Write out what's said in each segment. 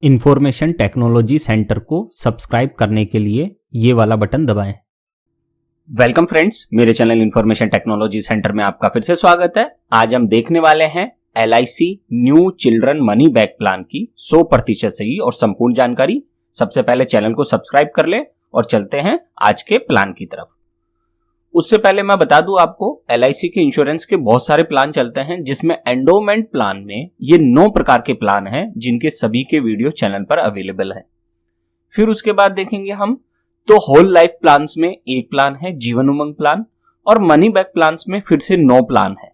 Information technology centre को subscribe करने के लिए ये वाला बटन दबाएं। वेलकम फ्रेंड्स, मेरे चैनल इंफॉर्मेशन टेक्नोलॉजी सेंटर में आपका फिर से स्वागत है। आज हम देखने वाले हैं LIC new children money back plan की 100% सही और संपूर्ण जानकारी। सबसे पहले चैनल को सब्सक्राइब कर ले और चलते हैं आज के प्लान की तरफ। उससे पहले मैं बता दूं आपको, LIC के इंश्योरेंस के बहुत सारे प्लान चलते हैं, जिसमें एंडोमेंट प्लान में ये 9 प्रकार के प्लान हैं, जिनके सभी के वीडियो चैनल पर अवेलेबल है। फिर उसके बाद देखेंगे हम तो होल लाइफ प्लान्स में एक प्लान है जीवन उमंग प्लान, और मनी बैक प्लान्स में फिर से 9 प्लान है।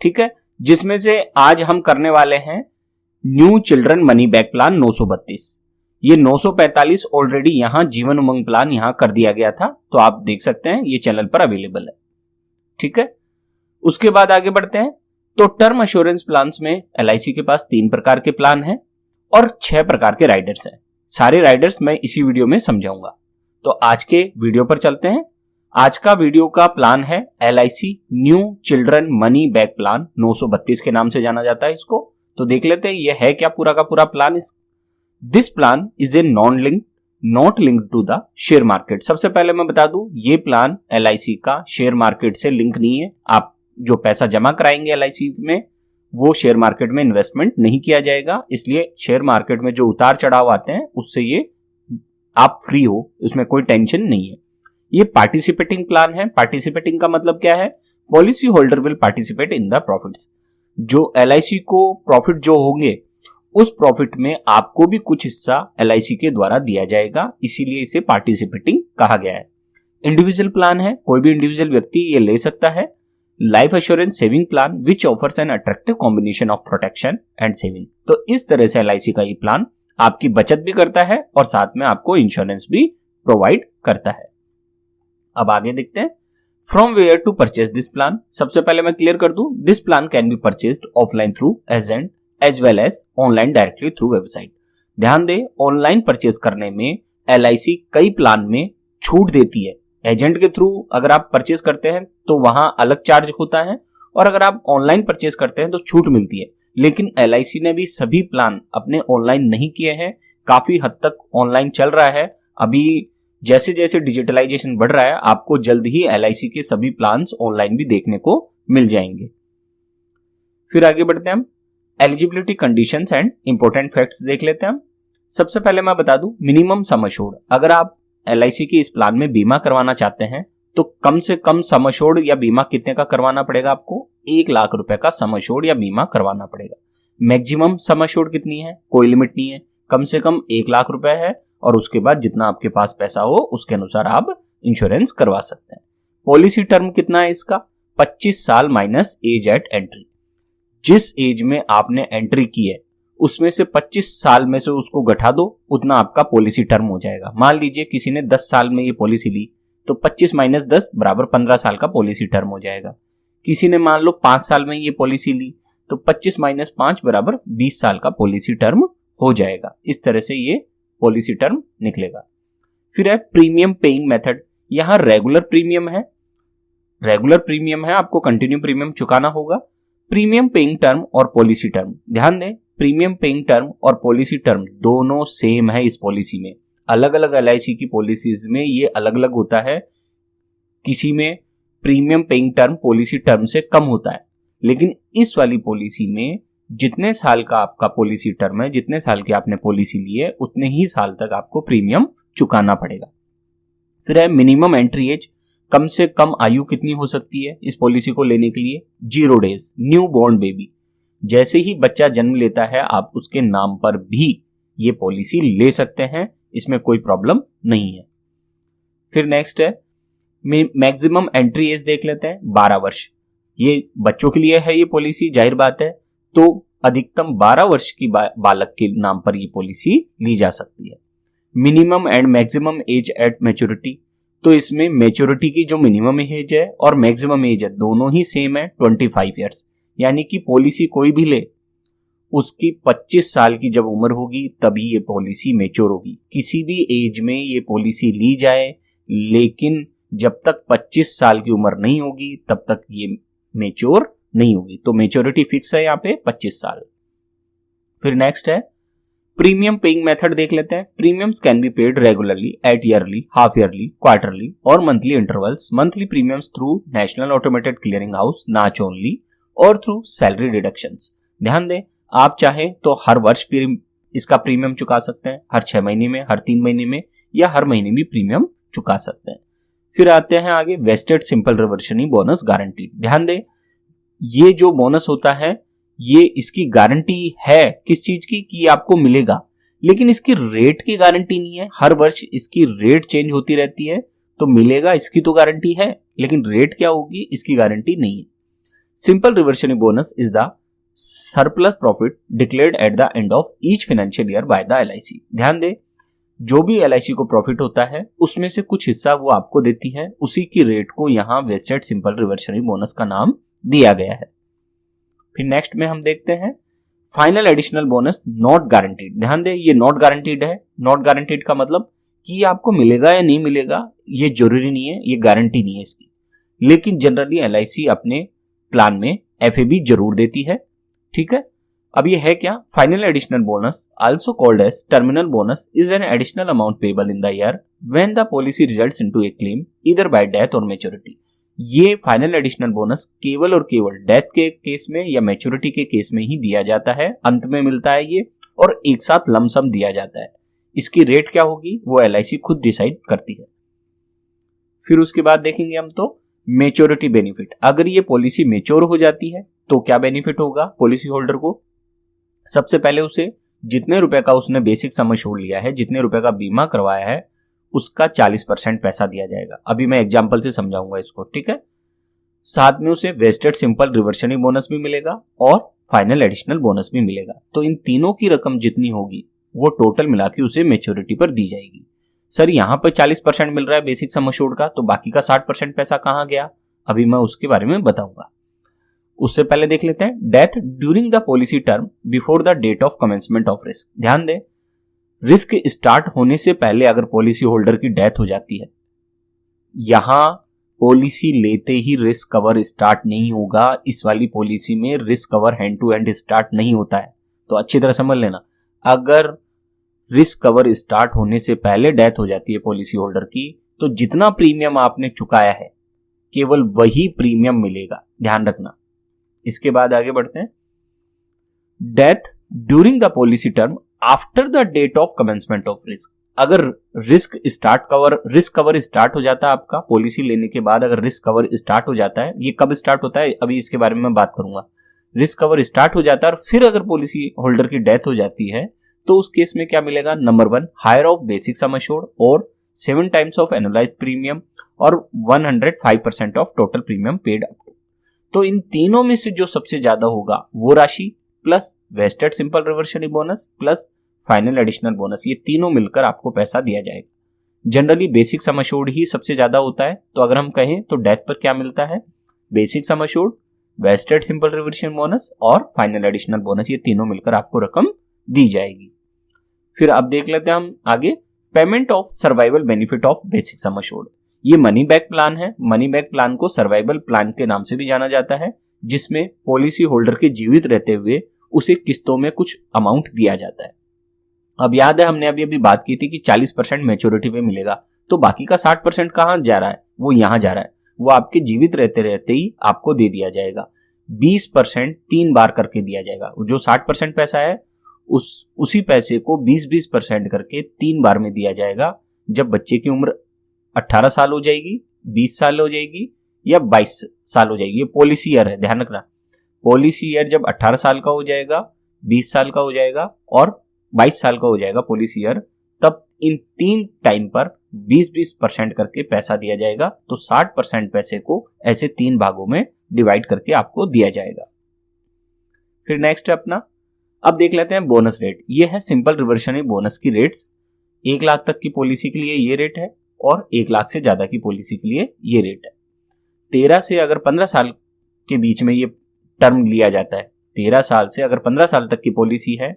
ठीक है, जिसमें से आज हम करने वाले हैं new children money back plan 932। ये 945 ऑलरेडी यहां जीवन उमंग प्लान यहां कर दिया गया था, तो आप देख सकते हैं ये चैनल पर अवेलेबल है। ठीक है, उसके बाद आगे बढ़ते हैं तो टर्म एश्योरेंस प्लान्स में LIC के पास 3 प्रकार के प्लान हैं और 6 प्रकार के राइडर्स हैं। सारे राइडर्स मैं इसी वीडियो में समझाऊंगा। तो आज के वीडियो पर चलते हैं। आज का वीडियो का प्लान है LIC new children money back plan 932 के नाम से जाना जाता है इसको। तो देख लेते हैं ये है क्या पूरा का पूरा plan. This plan is a not linked to the share market. सबसे पहले मैं बता दूं, ये प्लान LIC का शेयर मार्केट से लिंक नहीं है। आप जो पैसा जमा कराएंगे LIC में, वो शेयर मार्केट में इन्वेस्टमेंट नहीं किया जाएगा, इसलिए शेयर मार्केट में जो उतार चढ़ाव आते हैं उससे ये आप फ्री हो, उसमें कोई टेंशन नहीं है। ये पार्टिसिपेटिंग प्लान है। पार्टिसिपेटिंग का मतलब क्या है? Policy holder will participate in the profits. जो LIC को प्रॉफिट जो होंगे, उस प्रॉफिट में आपको भी कुछ हिस्सा LIC के द्वारा दिया जाएगा, इसीलिए इसे पार्टिसिपेटिंग कहा गया है। इंडिविजुअल प्लान है, कोई भी इंडिविजुअल व्यक्ति ये ले सकता है। Life assurance saving plan which offers an attractive combination of protection and saving. तो इस तरह से LIC का ये प्लान आपकी बचत भी करता है और साथ में आपको इंश्योरेंस भी प्रोवाइड करता है। अब आगे देखते हैं from where to purchase this plan. सबसे पहले मैं क्लियर कर दूं, this plan can be purchased offline through agent as well as online directly through website. ध्यान दें, ऑनलाइन परचेज करने में LIC कई प्लान में छूट देती है। एजेंट के थ्रू अगर आप परचेज करते हैं तो वहां अलग चार्ज होता है, और अगर आप ऑनलाइन परचेज करते हैं तो छूट मिलती है। लेकिन LIC ने भी सभी प्लान अपने ऑनलाइन नहीं किए हैं, काफी हद तक ऑनलाइन चल रहा है। अभी जैसे जैसे डिजिटलाइजेशन बढ़ रहा है, आपको जल्द ही LIC के सभी प्लान्स ऑनलाइन भी देखने को मिल जाएंगे। फिर आगे बढ़ते हैं हम eligibility conditions and important facts देख लेते हैं हम। सबसे पहले मैं बता दूं, मिनिमम सम अश्योर्ड। अगर आप LIC के इस प्लान में बीमा करवाना चाहते हैं तो कम से कम सम अश्योर्ड या बीमा कितने का करवाना पड़ेगा? आपको 1 लाख रुपए का सम अश्योर्ड या बीमा करवाना पड़ेगा। मैक्सिमम सम अश्योर्ड कितनी है? कोई लिमिट नहीं है, कम से कम 1 लाख रुपए है, और उसके बाद जितना आपके पास पैसा हो उसके अनुसार आप इंश्योरेंस करवा सकते हैं। पॉलिसी टर्म कितना है इसका? 25 साल माइनस एज एट एंट्री। जिस एज में आपने एंट्री की है उसमें से 25 साल में से उसको घटा दो, उतना आपका पॉलिसी टर्म हो जाएगा। मान लीजिए किसी ने 10 साल में ये पॉलिसी ली, तो 25 माइनस 10 बराबर 15 साल का पॉलिसी टर्म हो जाएगा। किसी ने मान लो 5 साल में ये पॉलिसी ली, तो 25 माइनस 5 बराबर 20 साल का पॉलिसी टर्म हो जाएगा। इस तरह से ये पॉलिसी टर्म निकलेगा। फिर है प्रीमियम पेइंग मेथड। यहां रेगुलर प्रीमियम है, आपको कंटिन्यू प्रीमियम चुकाना होगा। प्रीमियम पेइंग टर्म और पॉलिसी टर्म, ध्यान दें, प्रीमियम पेइंग टर्म और पॉलिसी टर्म दोनों सेम है इस पॉलिसी में। अलग अलग LIC की पॉलिसीज में ये अलग अलग होता है। किसी में premium paying term policy term से कम होता है, लेकिन इस वाली पॉलिसी में जितने साल का आपका पॉलिसी टर्म है, जितने साल की आपने पॉलिसी ली है, उतने ही साल तक आपको प्रीमियम चुकाना पड़ेगा। फिर है मिनिमम एंट्री एज। कम से कम आयु कितनी हो सकती है इस पॉलिसी को लेने के लिए? 0 डेज। न्यू बॉर्न बेबी, जैसे ही बच्चा जन्म लेता है आप उसके नाम पर भी ये पॉलिसी ले सकते हैं, इसमें कोई प्रॉब्लम नहीं है। फिर नेक्स्ट है मैक्सिमम एंट्री एज देख लेते हैं, 12 वर्ष। ये बच्चों के लिए है ये पॉलिसी, जाहिर बात है, तो अधिकतम 12 वर्ष की बालक के नाम पर ये पॉलिसी ली जा सकती है। Minimum and maximum age at maturity, तो इसमें मैच्योरिटी की जो मिनिमम एज है और मैक्सिमम एज है दोनों ही सेम है, 25 ईयर्स। यानी कि पॉलिसी कोई भी ले, उसकी 25 साल की जब उम्र होगी तभी ये पॉलिसी मैच्योर होगी। किसी भी एज में ये पॉलिसी ली जाए, लेकिन जब तक 25 साल की उम्र नहीं होगी तब तक ये मैच्योर नहीं होगी। तो मैच्योरिटी फिक्स है यहाँ पे 25 साल। फिर नेक्स्ट है प्रीमियम पेइंग मेथड देख लेते हैं। Premiums can be paid regularly at yearly, half yearly, quarterly और monthly intervals. Monthly premiums through national automated clearing house NACH only और थ्रू सैलरी डिडक्शंस। ध्यान दें, आप चाहें तो हर वर्ष इसका प्रीमियम चुका सकते हैं, हर 6 महीने में, हर 3 महीने में या हर महीने भी प्रीमियम चुका सकते हैं। फिर आते हैं आगे wasted simple reversionary bonus guarantee. ध्यान दें, ये जो बोनस होता है ये इसकी गारंटी है किस चीज की कि आपको मिलेगा, लेकिन इसकी रेट की गारंटी नहीं है। हर वर्ष इसकी रेट चेंज होती रहती है, तो मिलेगा इसकी तो गारंटी है, लेकिन रेट क्या होगी इसकी गारंटी नहीं है। Simple reversionary bonus is the surplus profit declared at the end of each financial year by the LIC। ध्यान दें, जो भी LIC को प्रॉफिट होता है उसमें से कुछ हिस्सा वो आपको देती है, उसी की रेट को यहां वेस्टेड सिंपल रिवर्शनी बोनस का नाम दिया गया है। फिर नेक्स्ट में हम देखते हैं final additional bonus not guaranteed. ध्यान दें, ये नॉट गारंटीड है। नॉट गारंटीड का मतलब कि ये आपको मिलेगा या नहीं मिलेगा ये जरूरी नहीं है, ये गारंटी नहीं है इसकी, लेकिन जनरली LIC अपने प्लान में FAB जरूर देती है। ठीक है, अब ये है क्या? Final additional bonus also called as terminal bonus is an additional amount payable in the year when the policy results into a claim either by death और मैच्योरिटी। ये फाइनल एडिशनल बोनस केवल और केवल डेथ के case में या maturity के case में ही दिया जाता है, अंत में मिलता है ये, और एक साथ लमसम दिया जाता है। इसकी रेट क्या होगी वो LIC खुद डिसाइड करती है। फिर उसके बाद देखेंगे हम तो मैच्योरिटी बेनिफिट। अगर ये पॉलिसी मैच्योर हो जाती है तो क्या बेनिफिट होगा पॉलिसी होल्डर को? सबसे पहले उसे जितने रुपए का उसने बेसिक सम एश्योर्ड लिया है, जितने रुपए का बीमा करवाया है, उसका 40% पैसा दिया जाएगा। अभी मैं एग्जांपल से समझाऊंगा इसको, ठीक है। साथ में उसे वेस्टेड सिंपल रिवर्शनी बोनस भी मिलेगा और फाइनल एडिशनल बोनस भी मिलेगा। तो इन तीनों की रकम जितनी होगी वो टोटल मिला के उसे मैच्योरिटी पर दी जाएगी। सर यहाँ पर 40% मिल रहा है बेसिक सम एश्योर्ड का, तो बाकी का 60% पैसा कहाँ गया? अभी मैं उसके बारे में बताऊंगा। उससे पहले देख लेते हैं death during the policy term before the date of commencement of risk. ध्यान दें, रिस्क स्टार्ट होने से पहले अगर पॉलिसी होल्डर की डेथ हो जाती है, यहां पॉलिसी लेते ही रिस्क कवर स्टार्ट नहीं होगा। इस वाली पॉलिसी में risk cover hand to hand start नहीं होता है, तो अच्छी तरह समझ लेना। अगर रिस्क कवर स्टार्ट होने से पहले डेथ हो जाती है पॉलिसी होल्डर की, तो जितना प्रीमियम आपने चुकाया है केवल वही प्रीमियम मिलेगा, ध्यान रखना। इसके बाद आगे बढ़ते हैं। Death during the policy term after the date of commencement of risk. अगर रिस्क कवर स्टार्ट हो जाता है आपका पॉलिसी लेने के बाद, अगर रिस्क कवर स्टार्ट हो जाता है, ये कब स्टार्ट होता है अभी इसके बारे में मैं बात करूंगा। रिस्क कवर स्टार्ट हो जाता है और फिर अगर पॉलिसी होल्डर की डेथ हो जाती है, तो उस केस में क्या मिलेगा? Number 1 higher of basic sum assured और 7 टाइम्स ऑफ एनुअलाइज्ड प्रीमियम और 105% of total premium paid up to. तो इन तीनों में से जो सबसे ज्यादा होगा वो राशि plus vested simple reversionary bonus plus final additional bonus, ये तीनों मिलकर आपको पैसा दिया जाएगा। जनरली बेसिक सम एश्योर्ड ही सबसे ज्यादा होता है, तो अगर हम कहें तो डेथ पर क्या मिलता है? Basic sum assured, wasted simple reversion bonus और फाइनल एडिशनल बोनस, ये तीनों मिलकर आपको रकम दी जाएगी। फिर अब देख लेते हैं हम आगे payment of survival benefit of basic sum assured. ये मनी बैक प्लान है। मनी बैक प्लान को सर्वाइवल प्लान के नाम से भी जाना जाता है, जिसमें पॉलिसी होल्डर के जीवित रहते हुए उसे किस्तों में कुछ अमाउंट दिया जाता है। अब याद है हमने अभी बात की थी कि 40% मैच्योरिटी पे मिलेगा, तो बाकी का 60% कहां जा रहा है? वो यहां जा रहा है, वो आपके जीवित रहते रहते ही आपको दे दिया जाएगा। 20% 3 बार करके दिया जाएगा। जो 60% पैसा है उसी पैसे को 20% करके 3 बार में दिया जाएगा। जब बच्चे की उम्र 18 साल हो जाएगी, 20 साल हो जाएगी या 22 साल हो जाएगी, ये पॉलिसी ईयर है, ध्यान रखना। पॉलिसी ईयर जब 18 साल का हो जाएगा, 20 साल का हो जाएगा और 22 साल का हो जाएगा पॉलिसी ईयर, तब इन 3 टाइम पर 20% करके पैसा दिया जाएगा। तो 60% पैसे को ऐसे 3 भागों में डिवाइड करके आपको दिया जाएगा। फिर नेक्स्ट है अपना, अब देख लेते हैं बोनस रेट। ये है सिंपल रिवर्शनी बोनस की रेट्स। 1 लाख तक की पॉलिसी के लिए ये रेट है और 1 लाख से ज्यादा की पॉलिसी के लिए ये रेट है। 13 से अगर 15 साल के बीच में ये टर्म लिया जाता है, 13 साल से अगर 15 साल तक की पॉलिसी है,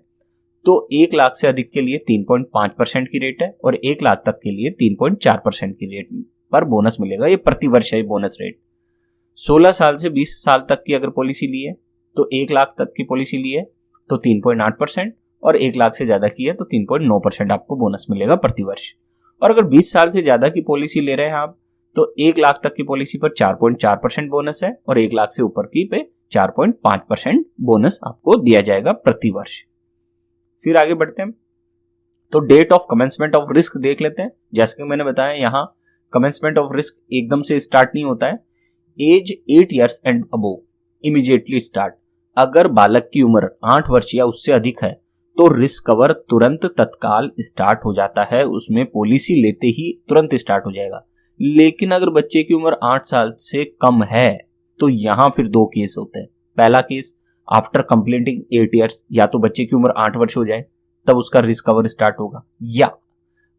तो 1 लाख से अधिक के लिए 3.5% की रेट है और 1 लाख तक के लिए 3.4% की रेट पर बोनस मिलेगा। ये प्रतिवर्ष है बोनस रेट। 16 साल से 20 साल तक की अगर पॉलिसी ली है, तो 1 लाख तक की पॉलिसी ली है तो 3.8% और 1 लाख से ज्यादा की है तो 3.9% आपको बोनस मिलेगा प्रति वर्ष। और अगर 20 साल से ज्यादा की पॉलिसी ले रहे हैं आप तो 1 लाख तक की पॉलिसी पर 4.4% बोनस है और 1 लाख से ऊपर की पे 4.5% बोनस आपको दिया जाएगा प्रति वर्ष। फिर आगे बढ़ते हैं तो date of commencement of risk देख लेते हैं। जैसे कि मैंने बताया यहाँ कमेंसमेंट ऑफ रिस्क एकदम से स्टार्ट नहीं होता है, age 8 years and above immediately start. अगर बालक की उम्र 8 वर्ष या उससे अधिक है तो रिस्क कवर तुरंत तत्काल स्टार्ट हो जाता है, उसमें पॉलिसी लेते ही तुरंत स्टार्ट हो जाएगा। लेकिन अगर बच्चे की उम्र 8 साल से कम है तो यहां फिर 2 केस होते हैं। पहला केस आफ्टर कंप्लीटिंग 8 ईयर्स, या तो बच्चे की उम्र 8 वर्ष हो जाए तब उसका रिस्क कवर स्टार्ट होगा, या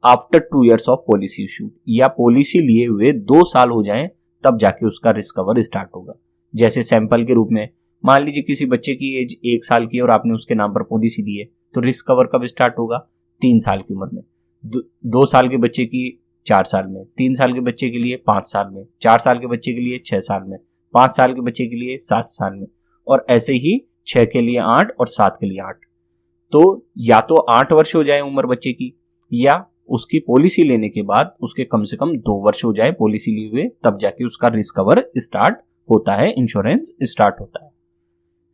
after 2 years of policy issue, या पॉलिसी लिए हुए 2 साल हो जाएं तब जाके उसका रिस्क कवर स्टार्ट होगा। जैसे सैंपल के रूप में मान लीजिए किसी बच्चे की एज 1 साल की और आपने उसके नाम पर पॉलिसी दी है तो रिस्क कवर कब स्टार्ट होगा? 3 साल की उम्र में। 2 साल के बच्चे की 4 साल में, 3 साल के बच्चे के लिए 5 साल में, 4 साल के बच्चे के लिए 6 साल में, 5 साल के बच्चे के लिए 7 साल में, और ऐसे ही 6 के लिए 8 और 7 के लिए 8। तो या तो 8 वर्ष हो जाए उम्र बच्चे की, या उसकी पॉलिसी लेने के बाद उसके कम से कम 2 वर्ष हो जाए पॉलिसी लिए हुए, तब जाके उसका रिस्क कवर स्टार्ट होता है, इंश्योरेंस स्टार्ट होता है।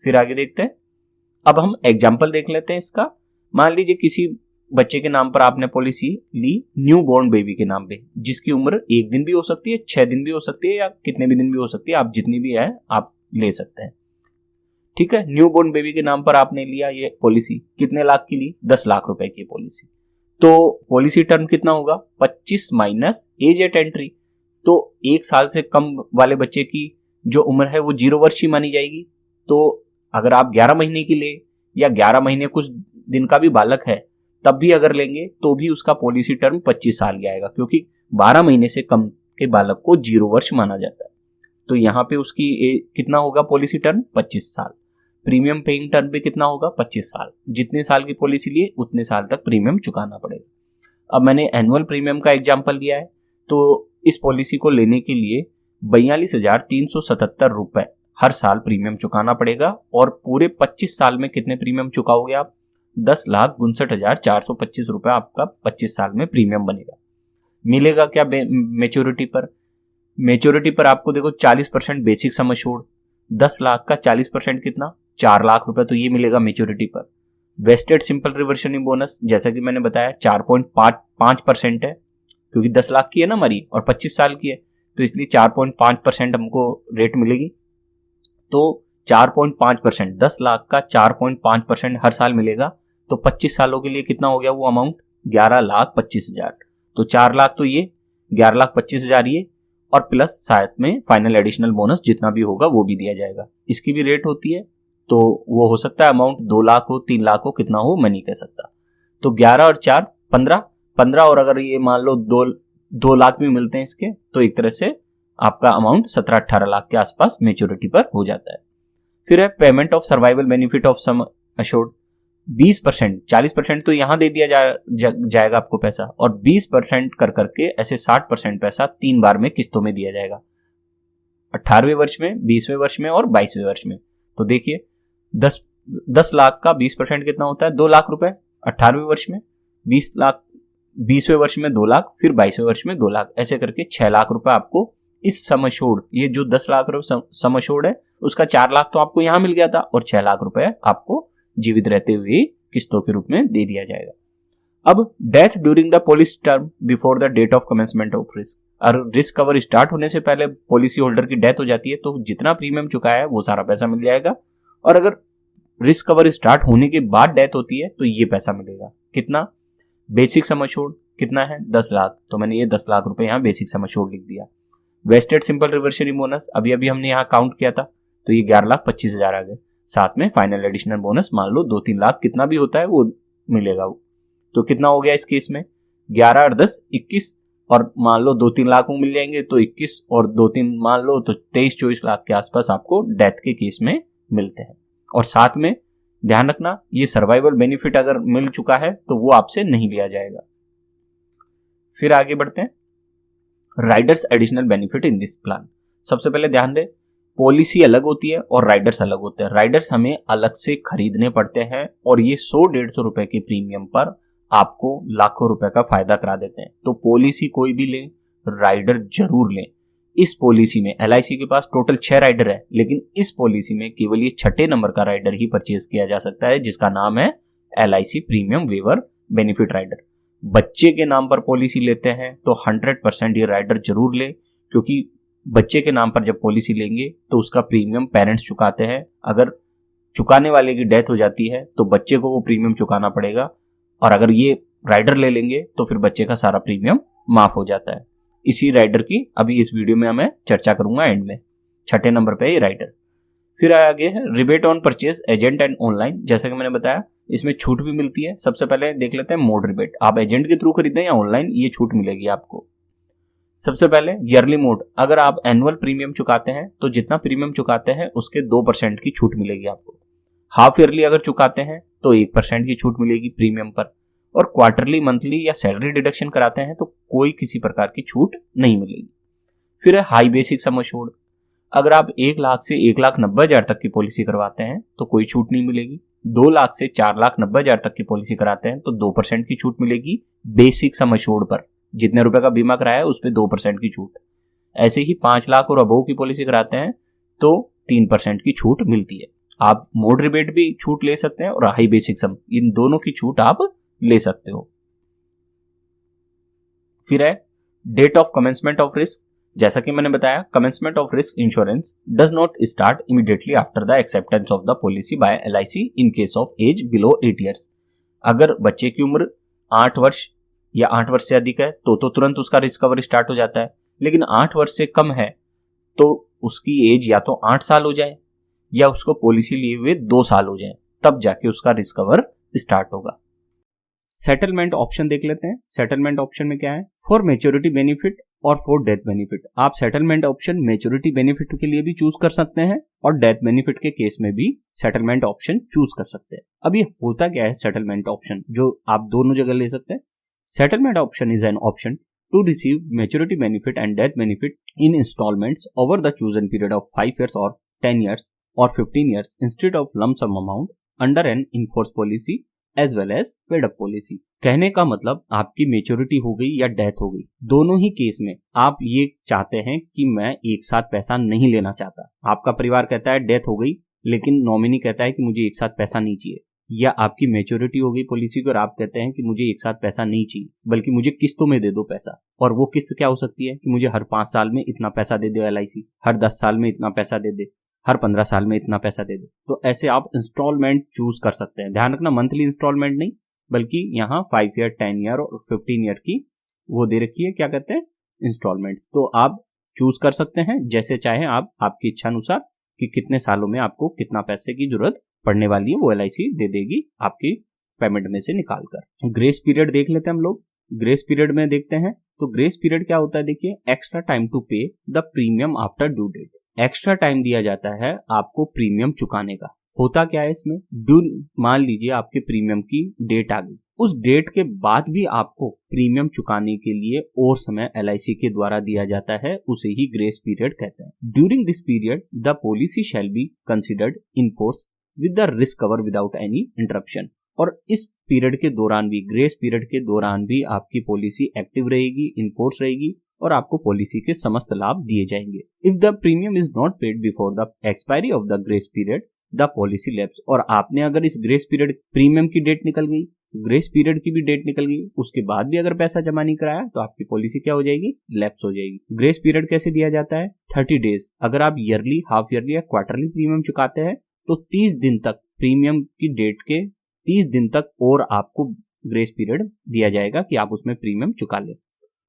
फिर आगे देखते हैं। अब हम एग्जाम्पल देख लेते हैं इसका। मान लीजिए किसी बच्चे के नाम पर आपने पॉलिसी ली न्यू बॉर्न बेबी के नाम पे, जिसकी उम्र 1 दिन भी हो सकती है, 6 दिन भी हो सकती है, या कितने भी दिन भी हो सकती है, आप जितनी भी है आप ले सकते हैं। ठीक है, न्यू बॉर्न बेबी के नाम पर आपने लिया ये पॉलिसी, कितने लाख की ली? 10 लाख रुपए की पॉलिसी। तो पॉलिसी टर्म कितना होगा? 25 माइनस एज एट एंट्री। तो 1 साल से कम वाले बच्चे की जो उम्र है वो 0 वर्ष ही मानी जाएगी। तो अगर आप 11 महीने की ले या 11 महीने कुछ दिन का भी बालक है तब भी अगर लेंगे तो भी उसका पॉलिसी टर्म 25 साल की आएगा, क्योंकि 12 महीने से कम के बालक को 0 वर्ष माना जाता है। तो यहाँ पे उसकी कितना होगा पॉलिसी टर्म? 25 साल। प्रीमियम पेइंग टर्म भी कितना होगा? 25 साल। जितने साल की पॉलिसी लिए उतने साल तक प्रीमियम चुकाना पड़ेगा। अब मैंने एनुअल प्रीमियम का एग्जाम्पल लिया है, तो इस पॉलिसी को लेने के लिए 42,377 रुपए हर साल प्रीमियम चुकाना पड़ेगा। और पूरे 25 साल में कितने प्रीमियम चुकाओगे आप? 10,59,425 रुपए आपका 25 साल में प्रीमियम बनेगा। मिलेगा क्या मेच्योरिटी पर? मेच्योरिटी पर आपको देखो 40% बेसिक सम एश्योर्ड, 10 लाख का 40% कितना? 4 लाख रुपए, तो ये मिलेगा मेच्योरिटी पर। वेस्टेड सिंपल रिवर्सनिंग बोनस जैसा कि मैंने बताया 4.5% है, क्योंकि 10 लाख की है ना हमारी और 25 साल की है, तो इसलिए 4.5% हमको रेट मिलेगी। तो 4.5%, 10 लाख का 4.5% हर साल मिलेगा। तो 25 सालों के लिए कितना हो गया वो अमाउंट? 11,25,000। तो 4 लाख तो ये, 11,25,000 ये, और प्लस साथ में फाइनल एडिशनल बोनस जितना भी होगा वो भी दिया जाएगा। इसकी भी रेट होती है, तो वो हो सकता है अमाउंट 2 लाख हो, 3 लाख हो, कितना हो मैं नहीं कह सकता। तो 11 और 4 15, और अगर ये मान लो 2 लाख भी मिलते हैं इसके, तो एक तरह से आपका अमाउंट 17-18 लाख के आसपास मेच्योरिटी पर हो जाता है। फिर है payment of survival benefit of sum assured. 20%, 40% तो यहां दे दिया जाएगा आपको पैसा, और 20% कर करके ऐसे 60% पैसा 3 बार में किस्तों में दिया जाएगा, 18वें वर्ष में, 20वें वर्ष में और 22वें वर्ष में। तो देखिए 10 लाख का 20% कितना होता है? 2 लाख रुपए 18वें वर्ष में, 20 लाख 20वें वर्ष में 2 लाख, फिर 22वें वर्ष में 2 लाख, ऐसे करके 6 लाख रुपए आपको इस सम एश्योर्ड, ये जो 10 लाख रुपए सम एश्योर्ड है उसका 4 लाख तो आपको यहां मिल गया था, और 6 लाख रुपए आपको जीवित रहते हुए किस्तों के रूप में दे दिया जाएगा। अब death during the policy term before the date of commencement of risk. अगर रिस्क कवर स्टार्ट होने से पहले पॉलिसी होल्डर की डेथ हो जाती है तो जितना प्रीमियम चुकाया है वो सारा पैसा मिल जाएगा, और अगर रिस्क कवर स्टार्ट होने के बाद डेथ होती है तो ये पैसा मिलेगा। कितना? बेसिक सम एश्योर्ड कितना है? 10 लाख, तो मैंने ये 10 लाख रुपए यहाँ बेसिक सम एश्योर्ड लिख दिया। वेस्टेड सिंपल रिवर्सनिंग बोनस अभी अभी हमने यहाँ काउंट किया था, तो ये 11,25,000 आ गए। साथ में फाइनल एडिशनल बोनस मान लो 2-3 लाख कितना भी होता है वो मिलेगा वो। तो कितना हो गया इस केस में? 11 और 10 21, और मान लो 2-3 लाख में मिल जाएंगे तो 21, और 2-3 मान लो तो 23-24 लाख के आसपास आपको डेथ के केस में मिलते हैं। और साथ में ध्यान रखना ये सर्वाइवल बेनिफिट अगर मिल चुका है तो वो आपसे नहीं लिया जाएगा। फिर आगे बढ़ते हैं, Riders additional benefit in this plan. सबसे पहले ध्यान दें, पॉलिसी अलग होती है और राइडर्स अलग होते हैं। राइडर्स हमें अलग से खरीदने पड़ते हैं और ये 100-150 रुपए के प्रीमियम पर आपको लाखों रुपए का फायदा करा देते हैं। तो पॉलिसी कोई भी ले, राइडर जरूर लें। इस पॉलिसी में LIC के पास टोटल 6 राइडर है, लेकिन इस पॉलिसी में केवल ये 6ठे नंबर का राइडर ही परचेज किया जा सकता है, जिसका नाम है LIC premium waiver benefit rider. बच्चे के नाम पर पॉलिसी लेते हैं तो 100% ये राइडर जरूर ले, क्योंकि बच्चे के नाम पर जब पॉलिसी लेंगे तो उसका प्रीमियम पेरेंट्स चुकाते हैं। अगर चुकाने वाले की डेथ हो जाती है तो बच्चे को वो प्रीमियम चुकाना पड़ेगा, और अगर ये राइडर ले लेंगे तो फिर बच्चे का सारा प्रीमियम माफ हो जाता है। इसी राइडर की अभी इस वीडियो में मैं चर्चा करूंगा एंड में। 6ठे नंबर पे ये राइडर। फिर आगे है rebate on purchase agent and online. जैसा कि मैंने बताया, इसमें छूट भी मिलती है। सबसे पहले देख लेते हैं मोड रिबेट। आप एजेंट के थ्रू खरीदें या ऑनलाइन, ये छूट मिलेगी आपको। सबसे पहले ईयरली मोड। अगर आप एनुअल प्रीमियम चुकाते हैं तो जितना प्रीमियम चुकाते हैं उसके 2% की छूट मिलेगी आपको। हाफ ईयरली अगर चुकाते हैं तो 1% की छूट मिलेगी प्रीमियम पर। और क्वार्टरली, मंथली या सैलरी डिडक्शन कराते हैं तो कोई किसी प्रकार की छूट नहीं मिलेगी। फिर है हाई बेसिक सम एश्योर्ड। अगर आप 1 लाख से 1,90,000 तक की पॉलिसी करवाते हैं तो कोई छूट नहीं मिलेगी। 2 लाख से 4,90,000 तक की पॉलिसी कराते हैं तो 2% की छूट मिलेगी बेसिक सम एश्योर्ड पर। जितने रुपए का बीमा कराया है उस पर 2% की छूट। ऐसे ही 5 लाख और अबव की पॉलिसी कराते हैं तो 3% की छूट मिलती है। आप मोड रिबेट भी छूट ले सकते हैं और हाई बेसिक सम, इन दोनों की छूट आप ले सकते हो। फिर है date of commencement of risk. जैसा कि मैंने बताया, commencement of risk insurance does not start immediately after the acceptance of the policy by LIC in case of age below 8 years. अगर बच्चे की उम्र 8 वर्ष या 8 वर्ष से अधिक है तो तुरंत उसका रिस्क कवर स्टार्ट हो जाता है, लेकिन 8 वर्ष से कम है तो उसकी एज या तो 8 साल हो जाए या उसको पॉलिसी लिए हुए 2 साल हो जाए, तब जाके उसका रिस्क कवर स्टार्ट होगा। सेटलमेंट ऑप्शन देख लेते हैं। सेटलमेंट ऑप्शन में क्या है? फॉर मैच्योरिटी बेनिफिट और फॉर डेथ बेनिफिट। आप सेटलमेंट ऑप्शन मैच्योरिटी बेनिफिट के लिए भी चूज कर सकते हैं और डेथ बेनिफिट के केस में भी सेटलमेंट ऑप्शन चूज कर सकते हैं। अब ये होता क्या है सेटलमेंट ऑप्शन, जो आप दोनों जगह ले सकते हैं? Settlement option is an option to receive maturity benefit and death benefit in installments over the chosen period of 5 years or 10 years or 15 years instead of lump sum amount under an enforced policy as well as paid up policy। कहने का मतलब आपकी maturity हो गई या death हो गई, दोनों ही केस में आप ये चाहते हैं कि मैं एक साथ पैसा नहीं लेना चाहता। आपका परिवार कहता है डेथ हो गई, लेकिन नॉमिनी कहता है कि मुझे एक साथ पैसा नहीं चाहिए, या आपकी मैच्योरिटी हो गई पॉलिसी की और आप कहते हैं कि मुझे एक साथ पैसा नहीं चाहिए बल्कि मुझे किस्तों में दे दो पैसा। और वो किस्त क्या हो सकती है कि मुझे हर 5 साल में इतना पैसा दे दे LIC, हर 10 साल में इतना पैसा दे दे, हर 15 साल में इतना पैसा दे दे। तो ऐसे आप इंस्टॉलमेंट चूज कर सकते हैं। ध्यान रखना, मंथली इंस्टॉलमेंट नहीं, बल्कि यहाँ 5 ईयर, 10 ईयर और 15 ईयर की वो दे रखी है, क्या कहते हैं, इंस्टॉलमेंट्स। तो आप चूज कर सकते हैं जैसे चाहे आप, आपकी इच्छा अनुसार कि कितने सालों में आपको कितना पैसे की जरूरत पड़ने वाली है वो LIC दे देगी आपकी पेमेंट में से निकाल कर। ग्रेस पीरियड देख लेते हैं हम लोग। ग्रेस पीरियड में देखते हैं तो ग्रेस पीरियड क्या होता है, देखिए, extra time to pay the premium after due date. Extra time दिया जाता है आपको प्रीमियम चुकाने का। होता क्या है इसमें, मान लीजिए आपके प्रीमियम की डेट आ गई, उस डेट के बाद भी आपको प्रीमियम चुकाने के लिए और समय LIC के द्वारा दिया जाता है, उसे ही ग्रेस पीरियड कहते हैं। During this period the policy shall be considered in force with the risk cover without any interruption. और इस पीरियड के दौरान भी, ग्रेस पीरियड के दौरान भी आपकी पॉलिसी एक्टिव रहेगी, इनफोर्स रहेगी और आपको पॉलिसी के समस्त लाभ दिए जाएंगे। If the premium is not paid before the expiry of the grace period the policy lapse. और आपने अगर इस ग्रेस पीरियड, प्रीमियम की डेट निकल गई, ग्रेस पीरियड की भी डेट निकल गई, उसके बाद भी अगर पैसा जमा नहीं कराया तो आपकी पॉलिसी क्या हो जाएगी, लैप्स हो जाएगी। ग्रेस पीरियड कैसे दिया जाता है, 30 डेज। अगर आप ईयरली, हाफ ईयरली या क्वार्टरली प्रीमियम चुकाते हैं तो 30 दिन तक, प्रीमियम की डेट के 30 दिन तक और आपको ग्रेस पीरियड दिया जाएगा कि आप उसमें प्रीमियम चुका लें।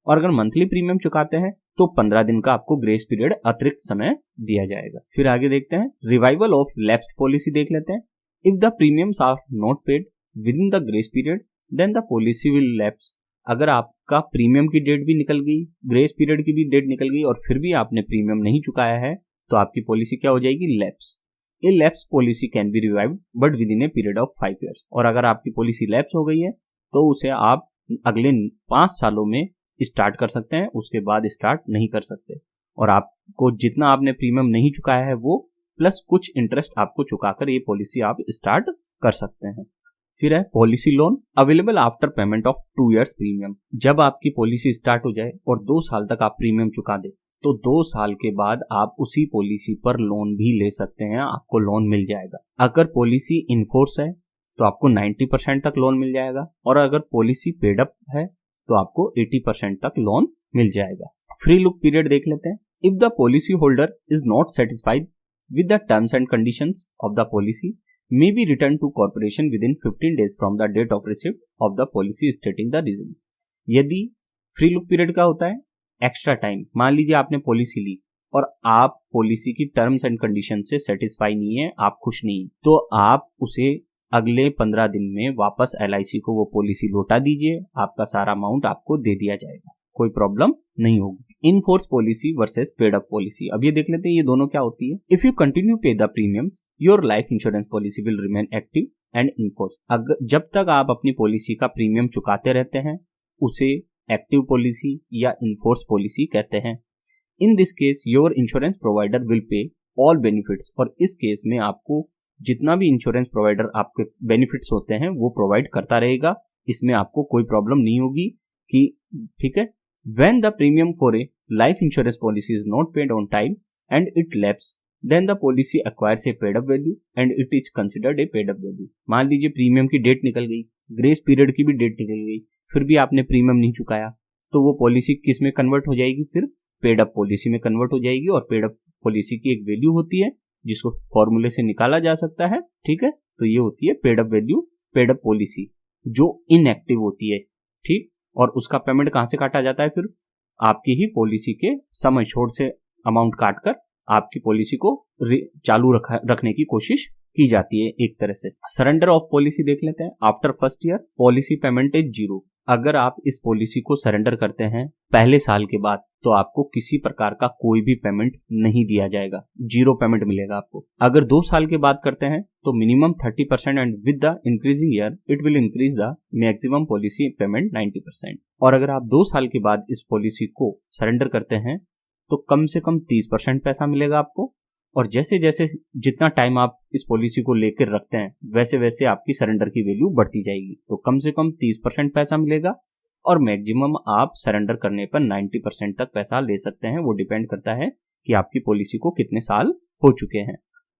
और अगर मंथली प्रीमियम चुकाते हैं तो 15 दिन का आपको ग्रेस पीरियड अतिरिक्त समय दिया जाएगा। फिर आगे देखते हैं रिवाइवल ऑफ लैप्स्ड पॉलिसी देख लेते हैं। If the premiums are not paid within the grace period then the policy will lapse. अगर आपका प्रीमियम की डेट भी निकल गई, ग्रेस पीरियड की भी डेट निकल गई और फिर भी आपने प्रीमियम नहीं चुकाया है तो आपकी पॉलिसी क्या हो जाएगी, lapse. A lapse policy can be revived but with in a period of 5 years. और अगर आपकी पॉलिसी लैप्स हो गई है तो उसे आप अगले 5 सालों में स्टार्ट कर सकते हैं, उसके बाद स्टार्ट नहीं कर सकते। और आपको जितना आपने प्रीमियम नहीं चुकाया है वो प्लस कुछ इंटरेस्ट आपको चुकाकर ये पॉलिसी आप स्टार्ट कर सकते हैं। फिर है policy loan available after payment of 2 years premium. जब आपकी पॉलिसी स्टार्ट हो जाए और 2 साल तक आप प्रीमियम चुका दे तो 2 साल के बाद आप उसी पॉलिसी पर लोन भी ले सकते हैं, आपको लोन मिल जाएगा। अगर पॉलिसी इनफोर्स है तो आपको 90% तक लोन मिल जाएगा और अगर पॉलिसी पेड अप है तो आपको 80% तक लोन मिल जाएगा। फ्री लुक पीरियड देख लेते हैं। If the policy holder is not satisfied with the terms and conditions of the policy may be returned to corporation within 15 days from the date of receipt of the policy stating the reason। यदि free look period का होता है extra time, मान लीजिए आपने policy ली और आप policy की टर्म्स एंड कंडीशन से सेटिस्फाई नहीं है, आप खुश नहीं, तो आप उसे अगले 15 दिन में वापस LIC को वो पॉलिसी लौटा दीजिए, आपका सारा अमाउंट आपको दे दिया जाएगा, कोई प्रॉब्लम नहीं होगी। In force policy versus paid up policy, अब ये देख लेते हैं ये दोनों क्या होती है। इफ यू कंटिन्यू पे the premiums your life insurance policy will remain active and in force. अगर जब तक आप अपनी पॉलिसी का प्रीमियम चुकाते रहते हैं उसे एक्टिव पॉलिसी या इनफोर्स पॉलिसी कहते हैं। In this case your insurance provider will pay all benefits, और इस केस में आपको जितना भी इंश्योरेंस प्रोवाइडर आपके बेनिफिट्स होते हैं वो प्रोवाइड करता रहेगा, इसमें आपको कोई प्रॉब्लम नहीं होगी कि ठीक है। When the premium for a life insurance policy is not paid on time and it lapses, then the policy acquires a paid up value and it is considered a paid up value। मान लीजिए premium की date निकल गई, grace period की भी date निकल गई, फिर भी आपने प्रीमियम नहीं चुकाया, तो वो पॉलिसी किस में कन्वर्ट हो जाएगी, फिर पेड अप पॉलिसी में कन्वर्ट हो जाएगी। और पेड अप पॉलिसी की एक वैल्यू होती है जिसको फॉर्मूले से निकाला जा सकता है, ठीक है। तो ये होती है paid up value, paid up policy जो इनएक्टिव होती है, ठीक। और उसका पेमेंट कहां से काटा जाता है, फिर आपकी ही पॉलिसी के सम एश्योर्ड से अमाउंट काटकर आपकी पॉलिसी को चालू रखने की कोशिश की जाती है एक तरह से। सरेंडर ऑफ पॉलिसी देख लेते हैं। After first year policy payment is 0। अगर आप इस पॉलिसी को सरेंडर करते हैं पहले साल के बाद तो आपको किसी प्रकार का कोई भी पेमेंट नहीं दिया जाएगा, 0 पेमेंट मिलेगा आपको। अगर 2 साल के बाद करते हैं तो minimum 30% and with the increasing year it will increase the maximum policy payment 90%। और अगर आप 2 साल के बाद इस पॉलिसी को सरेंडर करते हैं तो कम से कम 30% पैसा मिलेगा आपको। और जैसे जैसे जितना टाइम आप इस पॉलिसी को लेकर रखते हैं वैसे वैसे आपकी सरेंडर की वैल्यू बढ़ती जाएगी। तो कम से कम 30% पैसा मिलेगा और मैक्सिमम आप सरेंडर करने पर 90% तक पैसा ले सकते हैं। वो डिपेंड करता है कि आपकी पॉलिसी को कितने साल हो चुके हैं।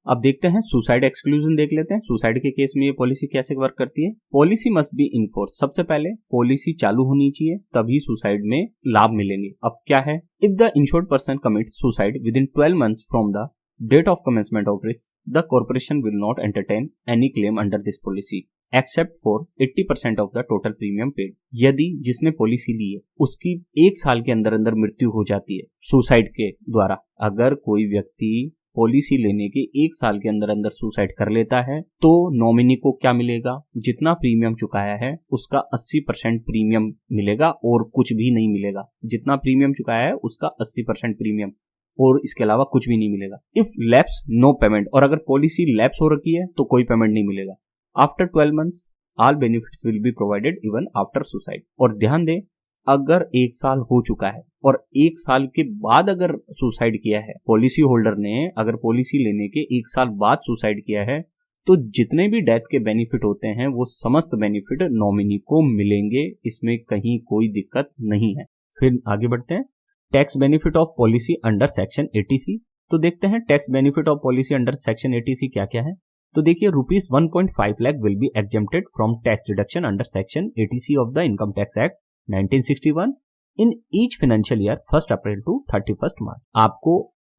अब देखते हैं सुसाइड एक्सक्लूजन देख लेते हैं। सुसाइड के केस में ये पॉलिसी कैसे वर्क करती है। Policy must be enforce. सबसे पहले पॉलिसी चालू होनी चाहिए तभी सुसाइड में लाभ मिलेंगे। अब क्या है, if the insured person commits suicide within 12 months from the date of commencement of risk the corporation will not entertain any claim under this policy except for 80% of the total premium paid. यदि जिसने policy ली है उसकी 1 साल के अंदर अंदर मृत्यु हो जाती है सुसाइड के द्वारा, अगर कोई व्यक्ति पॉलिसी लेने के 1 साल के अंदर अंदर सुसाइड कर लेता है तो नॉमिनी को क्या मिलेगा, जितना प्रीमियम चुकाया है उसका 80% प्रीमियम मिलेगा और कुछ भी नहीं मिलेगा। जितना प्रीमियम चुकाया है उसका 80% प्रीमियम और इसके अलावा कुछ भी नहीं मिलेगा। इफ लैप्स नो पेमेंट, और अगर पॉलिसी लैप्स हो रखी है तो कोई पेमेंट नहीं मिलेगा। After 12 months all benefits will be provided even after suicide. और ध्यान दें, अगर 1 साल हो चुका है और 1 साल के बाद अगर सुसाइड किया है पॉलिसी होल्डर ने, अगर पॉलिसी लेने के 1 साल बाद सुसाइड किया है तो जितने भी डेथ के बेनिफिट होते हैं वो समस्त बेनिफिट नॉमिनी को मिलेंगे, इसमें कहीं कोई दिक्कत नहीं है। फिर आगे बढ़ते हैं। Tax benefit of policy under section 80C। तो देखते हैं tax benefit of policy under section 80C क्या क्या है। तो देखिए, ₹1.5 lakh will be exempted from tax deduction under section 80C of the income tax act 1961 in each financial year 1 April to 31 March.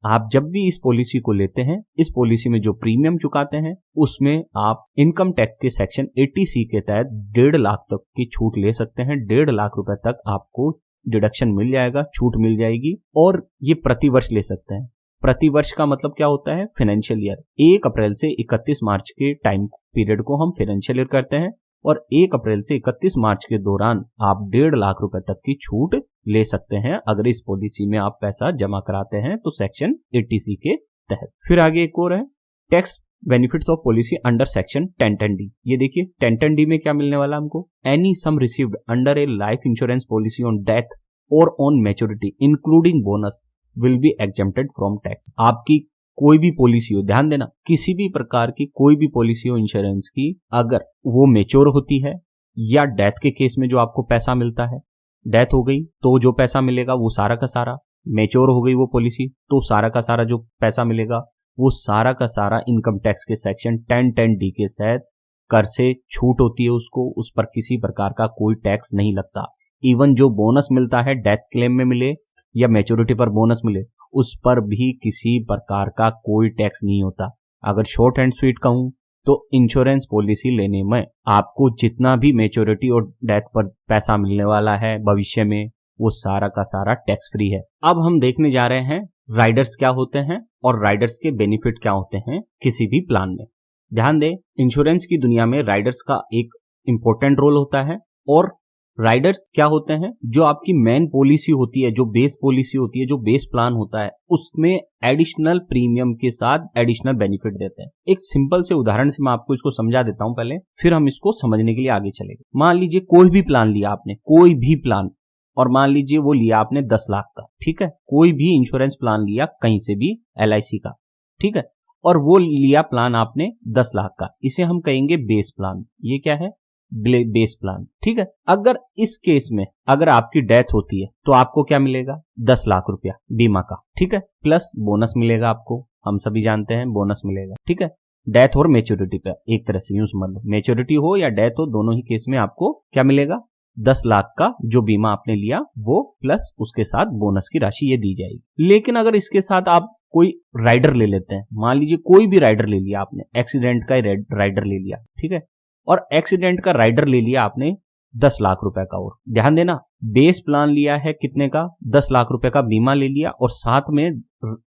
आप जब भी इस पॉलिसी को लेते हैं, इस पॉलिसी में जो प्रीमियम चुकाते हैं उसमें आप इनकम टैक्स के सेक्शन 80C के तहत 1.5 लाख तक की छूट ले सकते हैं। 1.5 लाख रुपए तक आपको डिडक्शन मिल जाएगा, छूट मिल जाएगी। और ये प्रतिवर्ष ले सकते हैं। प्रतिवर्ष का मतलब क्या होता है, फाइनेंशियल ईयर। 1 अप्रैल से 31 मार्च के टाइम पीरियड को हम फाइनेंशियल ईयर करते हैं और 1 अप्रैल से 31 मार्च के दौरान आप 1.5 लाख रुपए तक की छूट ले सकते हैं अगर इस पॉलिसी में आप पैसा जमा कराते हैं तो सेक्शन 80C के तहत। फिर आगे एक और है tax benefits of policy under section 1010D। ये देखिए 1010D में क्या मिलने वाला हमको, any sum received under a life insurance policy on death और on maturity including bonus will be exempted from tax. आपकी कोई भी पॉलिसी हो, ध्यान देना, किसी भी प्रकार की कोई भी पॉलिसी हो इंश्योरेंस की, अगर वो मेच्योर होती है या डेथ के केस में जो आपको पैसा मिलता है, डेथ हो गई तो जो पैसा मिलेगा वो सारा का सारा, मेच्योर हो गई वो पॉलिसी तो सारा का सारा जो पैसा मिलेगा वो सारा का सारा इनकम टैक्स के सेक्शन 10(10)(d) के तहत कर से छूट होती है उसको, उस पर किसी प्रकार का कोई टैक्स नहीं लगता। इवन जो बोनस मिलता है डेथ क्लेम में मिले या मैच्योरिटी पर बोनस मिले, उस पर भी किसी प्रकार का कोई टैक्स नहीं होता। अगर शॉर्ट एंड स्वीट कहूं तो इंश्योरेंस पॉलिसी लेने में आपको जितना भी मैच्योरिटी और डेथ पर पैसा मिलने वाला है भविष्य में, वो सारा का सारा टैक्स फ्री है। अब हम देखने जा रहे हैं राइडर्स क्या होते हैं और राइडर्स के बेनिफिट क्या होते हैं किसी भी प्लान में। ध्यान दें, इंश्योरेंस की दुनिया में राइडर्स का एक इंपॉर्टेंट रोल होता है। और राइडर्स क्या होते हैं, जो आपकी मेन पॉलिसी होती है, जो बेस पॉलिसी होती है, जो बेस प्लान होता है, उसमें एडिशनल प्रीमियम के साथ एडिशनल बेनिफिट देते हैं। एक सिंपल से उदाहरण से मैं आपको इसको समझा देता हूं पहले, फिर हम इसको समझने के लिए आगे चलेंगे। मान लीजिए कोई भी प्लान लिया आपने, कोई भी प्लान, और मान लीजिए वो लिया आपने 10 लाख का, ठीक है, कोई भी इंश्योरेंस प्लान लिया कहीं से भी, LIC का, ठीक है, और वो लिया प्लान आपने 10 लाख का, इसे हम कहेंगे बेस प्लान। ये क्या है, बेस प्लान, ठीक है। अगर इस केस में अगर आपकी डेथ होती है तो आपको क्या मिलेगा, 10 लाख रुपया बीमा का, ठीक है, प्लस बोनस मिलेगा आपको, हम सभी जानते हैं बोनस मिलेगा, ठीक है, डेथ और मैच्योरिटी पे, एक तरह से यूं समझ लो, मैच्योरिटी हो या डेथ हो, दोनों ही केस में आपको क्या मिलेगा, 10 लाख का जो बीमा आपने लिया वो, प्लस उसके साथ बोनस की राशि ये दी जाएगी। लेकिन अगर इसके साथ आप कोई राइडर ले लेते हैं, मान लीजिए कोई भी राइडर ले लिया आपने, एक्सीडेंट का राइडर ले लिया, ठीक है, और एक्सीडेंट का राइडर ले लिया आपने 10 लाख रुपए का। और ध्यान देना, बेस प्लान लिया है कितने का, 10 लाख रुपए का बीमा ले लिया और साथ में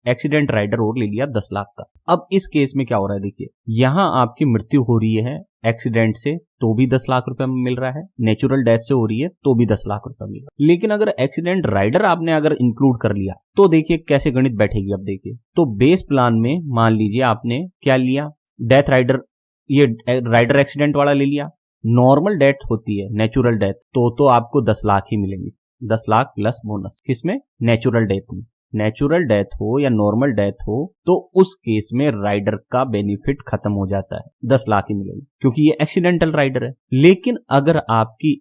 एक्सीडेंट राइडर और ले लिया 10 लाख का। अब इस केस में क्या हो रहा है, देखिए, यहां आपकी मृत्यु हो रही है एक्सीडेंट से तो भी 10 लाख रुपए में मिल रहा है, नेचुरल डेथ से हो रही है तो भी 10 लाख रुपए मिल रहा है। लेकिन अगर एक्सीडेंट राइडर आपने अगर इंक्लूड कर लिया तो देखिए कैसे गणित बैठेगी। अब देखिए, तो बेस प्लान में मान लीजिए आपने क्या लिया, डेथ राइडर, ये राइडर एक्सीडेंट वाला ले लिया, नॉर्मल डेथ होती है, नेचुरल डेथ, तो आपको 10 लाख ही मिलेंगे, 10 लाख प्लस बोनस, किसमें, नेचुरल डेथ में। नेचुरल डेथ हो या नॉर्मल डेथ हो तो उस केस में राइडर का बेनिफिट खत्म हो जाता है, 10 लाख ही मिलेंगे क्योंकि ये एक्सीडेंटल राइडर है। लेकिन अगर आपकी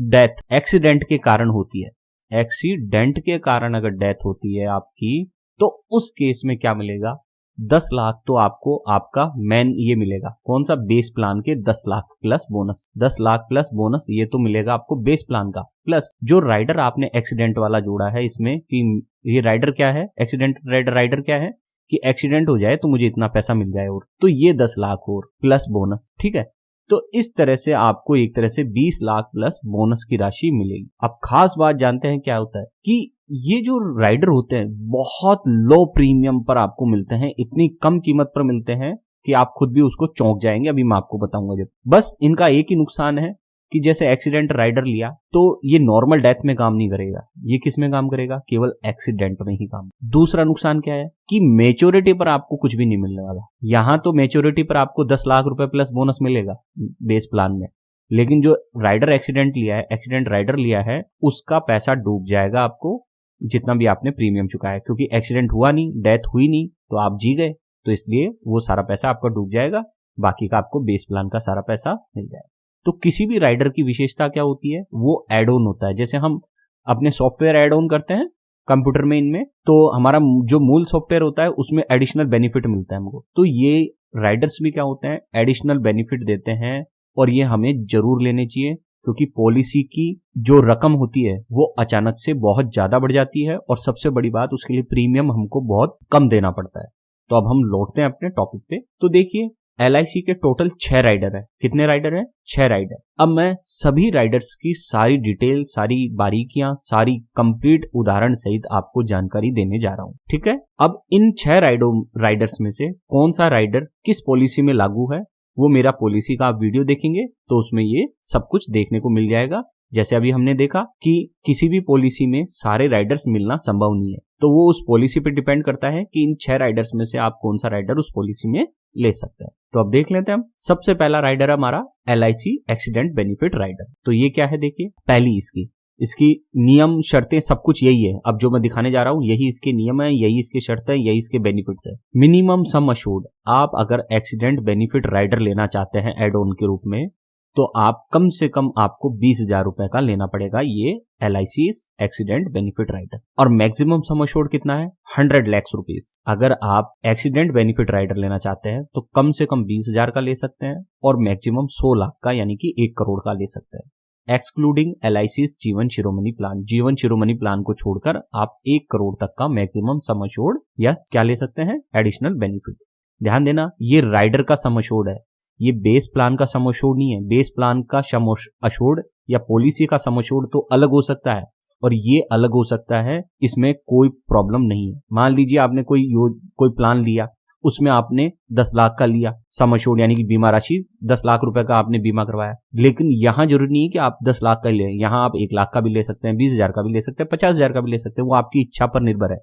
डेथ एक्सीडेंट के कारण होती है, एक्सीडेंट के कारण अगर डेथ होती है आपकी, तो उस केस में क्या मिलेगा, 10 लाख तो आपको आपका मेन ये मिलेगा, कौन सा, बेस प्लान के 10 lakh plus bonus, 10 lakh plus bonus, ये तो मिलेगा आपको बेस प्लान का। प्लस जो राइडर आपने एक्सीडेंट वाला जोड़ा है इसमें, कि ये राइडर क्या है, एक्सीडेंट राइडर क्या है कि एक्सीडेंट हो जाए तो मुझे इतना पैसा मिल जाए, और तो ये 10 लाख और प्लस बोनस, ठीक है। तो इस तरह से आपको एक तरह से 20 लाख प्लस बोनस की राशि मिलेगी। अब खास बात जानते हैं क्या होता है कि ये जो राइडर होते हैं बहुत लो प्रीमियम पर आपको मिलते हैं, इतनी कम कीमत पर मिलते हैं कि आप खुद भी उसको चौंक जाएंगे, अभी मैं आपको बताऊंगा जब। बस इनका एक ही नुकसान है कि जैसे एक्सीडेंट राइडर लिया तो ये नॉर्मल डेथ में काम नहीं करेगा, ये किस में काम करेगा, केवल एक्सीडेंट में ही काम। दूसरा नुकसान क्या है कि मैच्योरिटी पर आपको कुछ भी नहीं मिलने वाला। यहां तो मैच्योरिटी पर आपको 10 लाख रुपए प्लस बोनस मिलेगा बेस प्लान में, लेकिन जो राइडर एक्सीडेंट लिया है, एक्सीडेंट राइडर लिया है, उसका पैसा डूब जाएगा आपको, जितना भी आपने प्रीमियम चुकाया, क्योंकि एक्सीडेंट हुआ नहीं, डेथ हुई नहीं, तो आप जी गए, तो इसलिए वो सारा पैसा आपका डूब जाएगा, बाकी का आपको बेस प्लान का सारा पैसा मिल जाएगा। तो किसी भी राइडर की विशेषता क्या होती है, वो एड ऑन होता है। जैसे हम अपने सॉफ्टवेयर एड ऑन करते हैं कंप्यूटर में, इनमें तो हमारा जो मूल सॉफ्टवेयर होता है उसमें एडिशनल बेनिफिट मिलता है हमको, तो ये राइडर्स भी क्या होते हैं, एडिशनल बेनिफिट देते हैं, और ये हमें जरूर लेने चाहिए, क्योंकि पॉलिसी की जो रकम होती है वो अचानक से बहुत ज्यादा बढ़ जाती है, और सबसे बड़ी बात, उसके लिए प्रीमियम हमको बहुत कम देना पड़ता है। तो अब हम लौटते हैं अपने टॉपिक पे। तो देखिए, LIC के टोटल 6 राइडर है। कितने राइडर है, 6 राइडर। अब मैं सभी राइडर्स की सारी डिटेल, सारी बारीकियां, सारी कंप्लीट उदाहरण सहित आपको जानकारी देने जा रहा हूं, ठीक है। अब इन 6 राइडर्स में से कौन सा राइडर किस पॉलिसी में लागू है, वो मेरा पॉलिसी का आप वीडियो देखेंगे तो उसमें ये सब कुछ देखने को मिल जाएगा। जैसे अभी हमने देखा कि किसी भी पॉलिसी में सारे राइडर्स मिलना संभव नहीं है, तो वो उस पॉलिसी पे डिपेंड करता है कि इन 6 राइडर्स में से आप कौन सा राइडर उस पॉलिसी में ले सकते हैं। तो अब देख लेते हैं हम। सबसे पहला राइडर हमारा LIC एक्सीडेंट बेनिफिट राइडर। तो ये क्या है, देखिए, पहली इसकी इसकी नियम शर्तें सब कुछ यही है। अब जो मैं दिखाने जा रहा हूं यही इसके नियम है, यही इसके शर्तें हैं, यही इसके बेनिफिट्स है। मिनिमम सम अश्योर्ड, आप अगर एक्सीडेंट बेनिफिट राइडर लेना चाहते हैं एड ऑन के रूप में, तो आप कम से कम आपको 20,000 रुपए का लेना पड़ेगा ये LIC एक्सीडेंट बेनिफिट राइडर। और मैक्सिमम सम अश्योर्ड कितना है? 100 लाख रुपीस। अगर आप एक्सीडेंट बेनिफिट राइडर लेना चाहते हैं तो कम से कम 20,000 का ले सकते हैं और मैक्सिमम 100 लाख का यानी कि 1 करोड़ का ले सकते हैं, एक्सक्लूडिंग LIC जीवन शिरोमणि प्लान। जीवन शिरोमणि प्लान को छोड़कर आप 1 करोड़ तक का मैक्सिमम सम अश्योर्ड या क्या ले सकते हैं? Additional benefit. ध्यान देना, ये राइडर का सम अश्योर्ड है, ये बेस प्लान का सम अश्योर्ड नहीं है। बेस प्लान का सम अश्योर्ड या पॉलिसी का सम अश्योर्ड तो अलग हो सकता है और ये अलग हो सकता है, इसमें कोई प्रॉब्लम नहीं है। मान लीजिए आपने कोई प्लान लिया, उसमें आपने 10 लाख का लिया सम अश्योर्ड यानी कि बीमा राशि 10 लाख रुपए का आपने बीमा करवाया, लेकिन यहां जरूरी नहीं है कि आप 10 लाख का ही लें। यहां आप 1 लाख का भी ले सकते हैं, 20,000 का भी ले सकते हैं, 50,000 का भी ले सकते हैं, वो आपकी इच्छा पर निर्भर है।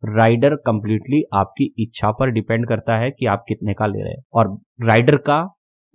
राइडर कंप्लीटली आपकी इच्छा पर डिपेंड करता है कि आप कितने का ले रहे हैं। और राइडर का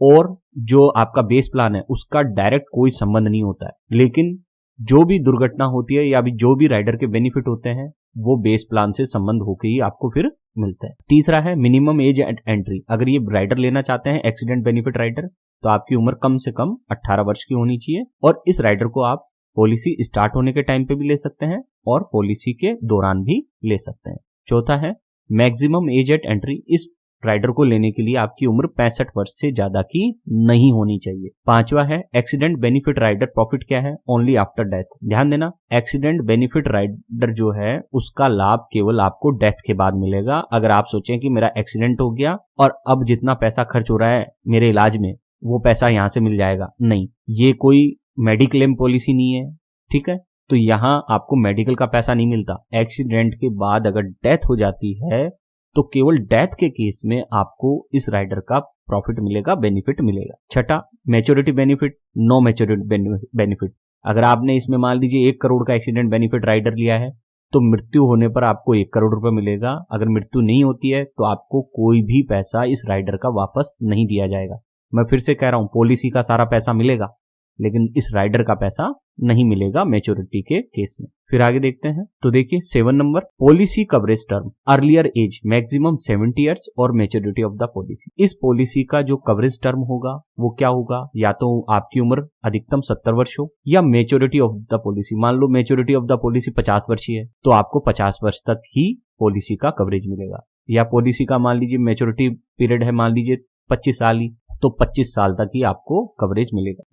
और जो आपका बेस प्लान है उसका डायरेक्ट कोई संबंध नहीं होता है, लेकिन जो भी दुर्घटना होती है या भी जो भी राइडर के बेनिफिट होते हैं वो बेस प्लान से संबंध होकर ही आपको फिर मिलता है। तीसरा है मिनिमम एज एट एंट्री। अगर ये राइडर लेना चाहते हैं एक्सीडेंट बेनिफिट राइडर, तो आपकी उम्र कम से कम 18 वर्ष की होनी चाहिए और इस राइडर को आप पॉलिसी स्टार्ट होने के टाइम पे भी ले सकते हैं और पॉलिसी के दौरान भी ले सकते हैं। चौथा है मैक्सिमम एज एट एंट्री। इस राइडर को लेने के लिए आपकी उम्र 65 वर्ष से ज्यादा की नहीं होनी चाहिए। पांचवा है एक्सीडेंट बेनिफिट राइडर प्रॉफिट क्या है? Only after death. ध्यान देना, एक्सीडेंट बेनिफिट राइडर जो है उसका लाभ केवल आपको डेथ के बाद मिलेगा। अगर आप सोचें कि मेरा एक्सीडेंट हो गया और अब जितना पैसा खर्च हो रहा है मेरे इलाज में वो पैसा यहां से मिल जाएगा, नहीं, ये कोई मेडिक्लेम पॉलिसी नहीं है, ठीक है। तो यहां आपको मेडिकल का पैसा नहीं मिलता। एक्सीडेंट के बाद अगर डेथ हो जाती है तो केवल डेथ के केस में आपको इस राइडर का प्रॉफिट मिलेगा, बेनिफिट मिलेगा। छठा maturity benefit, no maturity benefit. अगर आपने इसमें मान लीजिए 1 करोड़ का एक्सीडेंट बेनिफिट राइडर लिया है तो मृत्यु होने पर आपको 1 करोड़ रुपए मिलेगा। अगर मृत्यु नहीं होती है तो आपको कोई भी पैसा इस राइडर का वापस नहीं दिया जाएगा। मैं फिर से कह रहा हूं, पॉलिसी का सारा पैसा मिलेगा लेकिन इस राइडर का पैसा नहीं मिलेगा मैच्योरिटी के केस में। फिर आगे देखते हैं तो देखिए 7 number, policy coverage term, earlier age maximum 70 years और मैच्योरिटी ऑफ द पॉलिसी। इस पॉलिसी का जो कवरेज टर्म होगा वो क्या होगा? या तो आपकी उम्र अधिकतम 70 वर्ष हो या मैच्योरिटी ऑफ द पॉलिसी, मान लो मैच्योरिटी ऑफ द पॉलिसी 50 वर्ष ही है तो आपको 50 वर्ष तक ही पॉलिसी का कवरेज मिलेगा। या पॉलिसी का मान लीजिए मैच्योरिटी पीरियड है मान लीजिए 25 साल ही, तो 25 साल तक ही आपको कवरेज मिलेगा।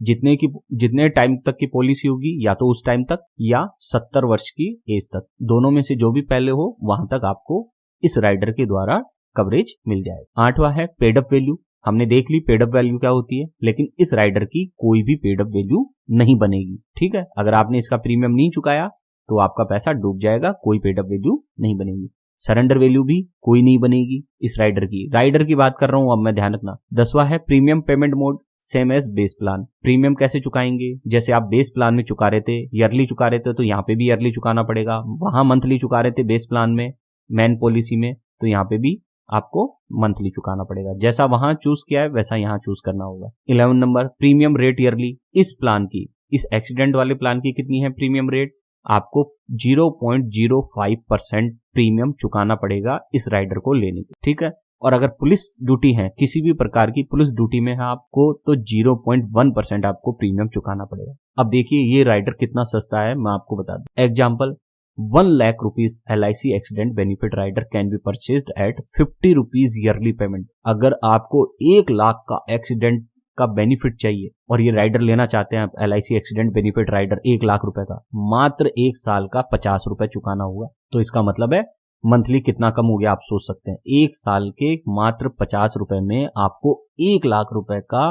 जितने टाइम तक की पॉलिसी होगी या तो उस टाइम तक या 70 वर्ष की एज तक, दोनों में से जो भी पहले हो वहां तक आपको इस राइडर के द्वारा कवरेज मिल जाएगा। 8वां है पेड अप वैल्यू। हमने देख ली पेड अप वैल्यू क्या होती है, लेकिन इस राइडर की कोई भी पेड अप वैल्यू नहीं बनेगी, ठीक है। अगर आपने इसका प्रीमियम नहीं चुकाया तो आपका पैसा डूब जाएगा, कोई पेड अप वैल्यू नहीं बनेगी। सरेंडर वैल्यू भी कोई नहीं बनेगी इस राइडर की बात कर रहा हूं अब मैं, ध्यान रखना। 10वां है premium payment mode, same as base plan. Premium कैसे चुकाएंगे? जैसे आप बेस प्लान में चुका रहे थे, ईयरली चुका रहे थे, तो यहाँ पे भी ईयरली चुकाना पड़ेगा। वहां मंथली चुका रहे थे बेस प्लान में मेन पॉलिसी में, तो यहाँ पे भी आपको मंथली चुकाना पड़ेगा। जैसा वहां चूज किया है वैसा यहाँ चूज करना होगा। 11 नंबर, प्रीमियम रेट ईयरली। इस प्लान की, इस एक्सीडेंट वाले प्लान की कितनी है प्रीमियम रेट? आपको 0.05% प्रीमियम चुकाना पड़ेगा इस राइडर को लेने की, ठीक है। और अगर पुलिस ड्यूटी है, किसी भी प्रकार की पुलिस ड्यूटी में है आपको, तो 0.1% आपको प्रीमियम चुकाना पड़ेगा। अब देखिए ये राइडर कितना सस्ता है, मैं आपको बता दूं। Example, 1 lakh rupees LIC accident benefit rider can be purchased at 50 rupees yearly payment. अगर आपको 1 लाख का एक्सीडेंट का बेनिफिट चाहिए और ये राइडर लेना चाहते हैं आप, LIC accident benefit rider 1 lakh रुपए का, मात्र 1 साल का 50 रुपए चुकाना होगा। तो इसका मतलब है मंथली कितना कम हो गया, आप सोच सकते हैं। 1 साल के मात्र 50 रुपए में आपको 1 लाख रुपए का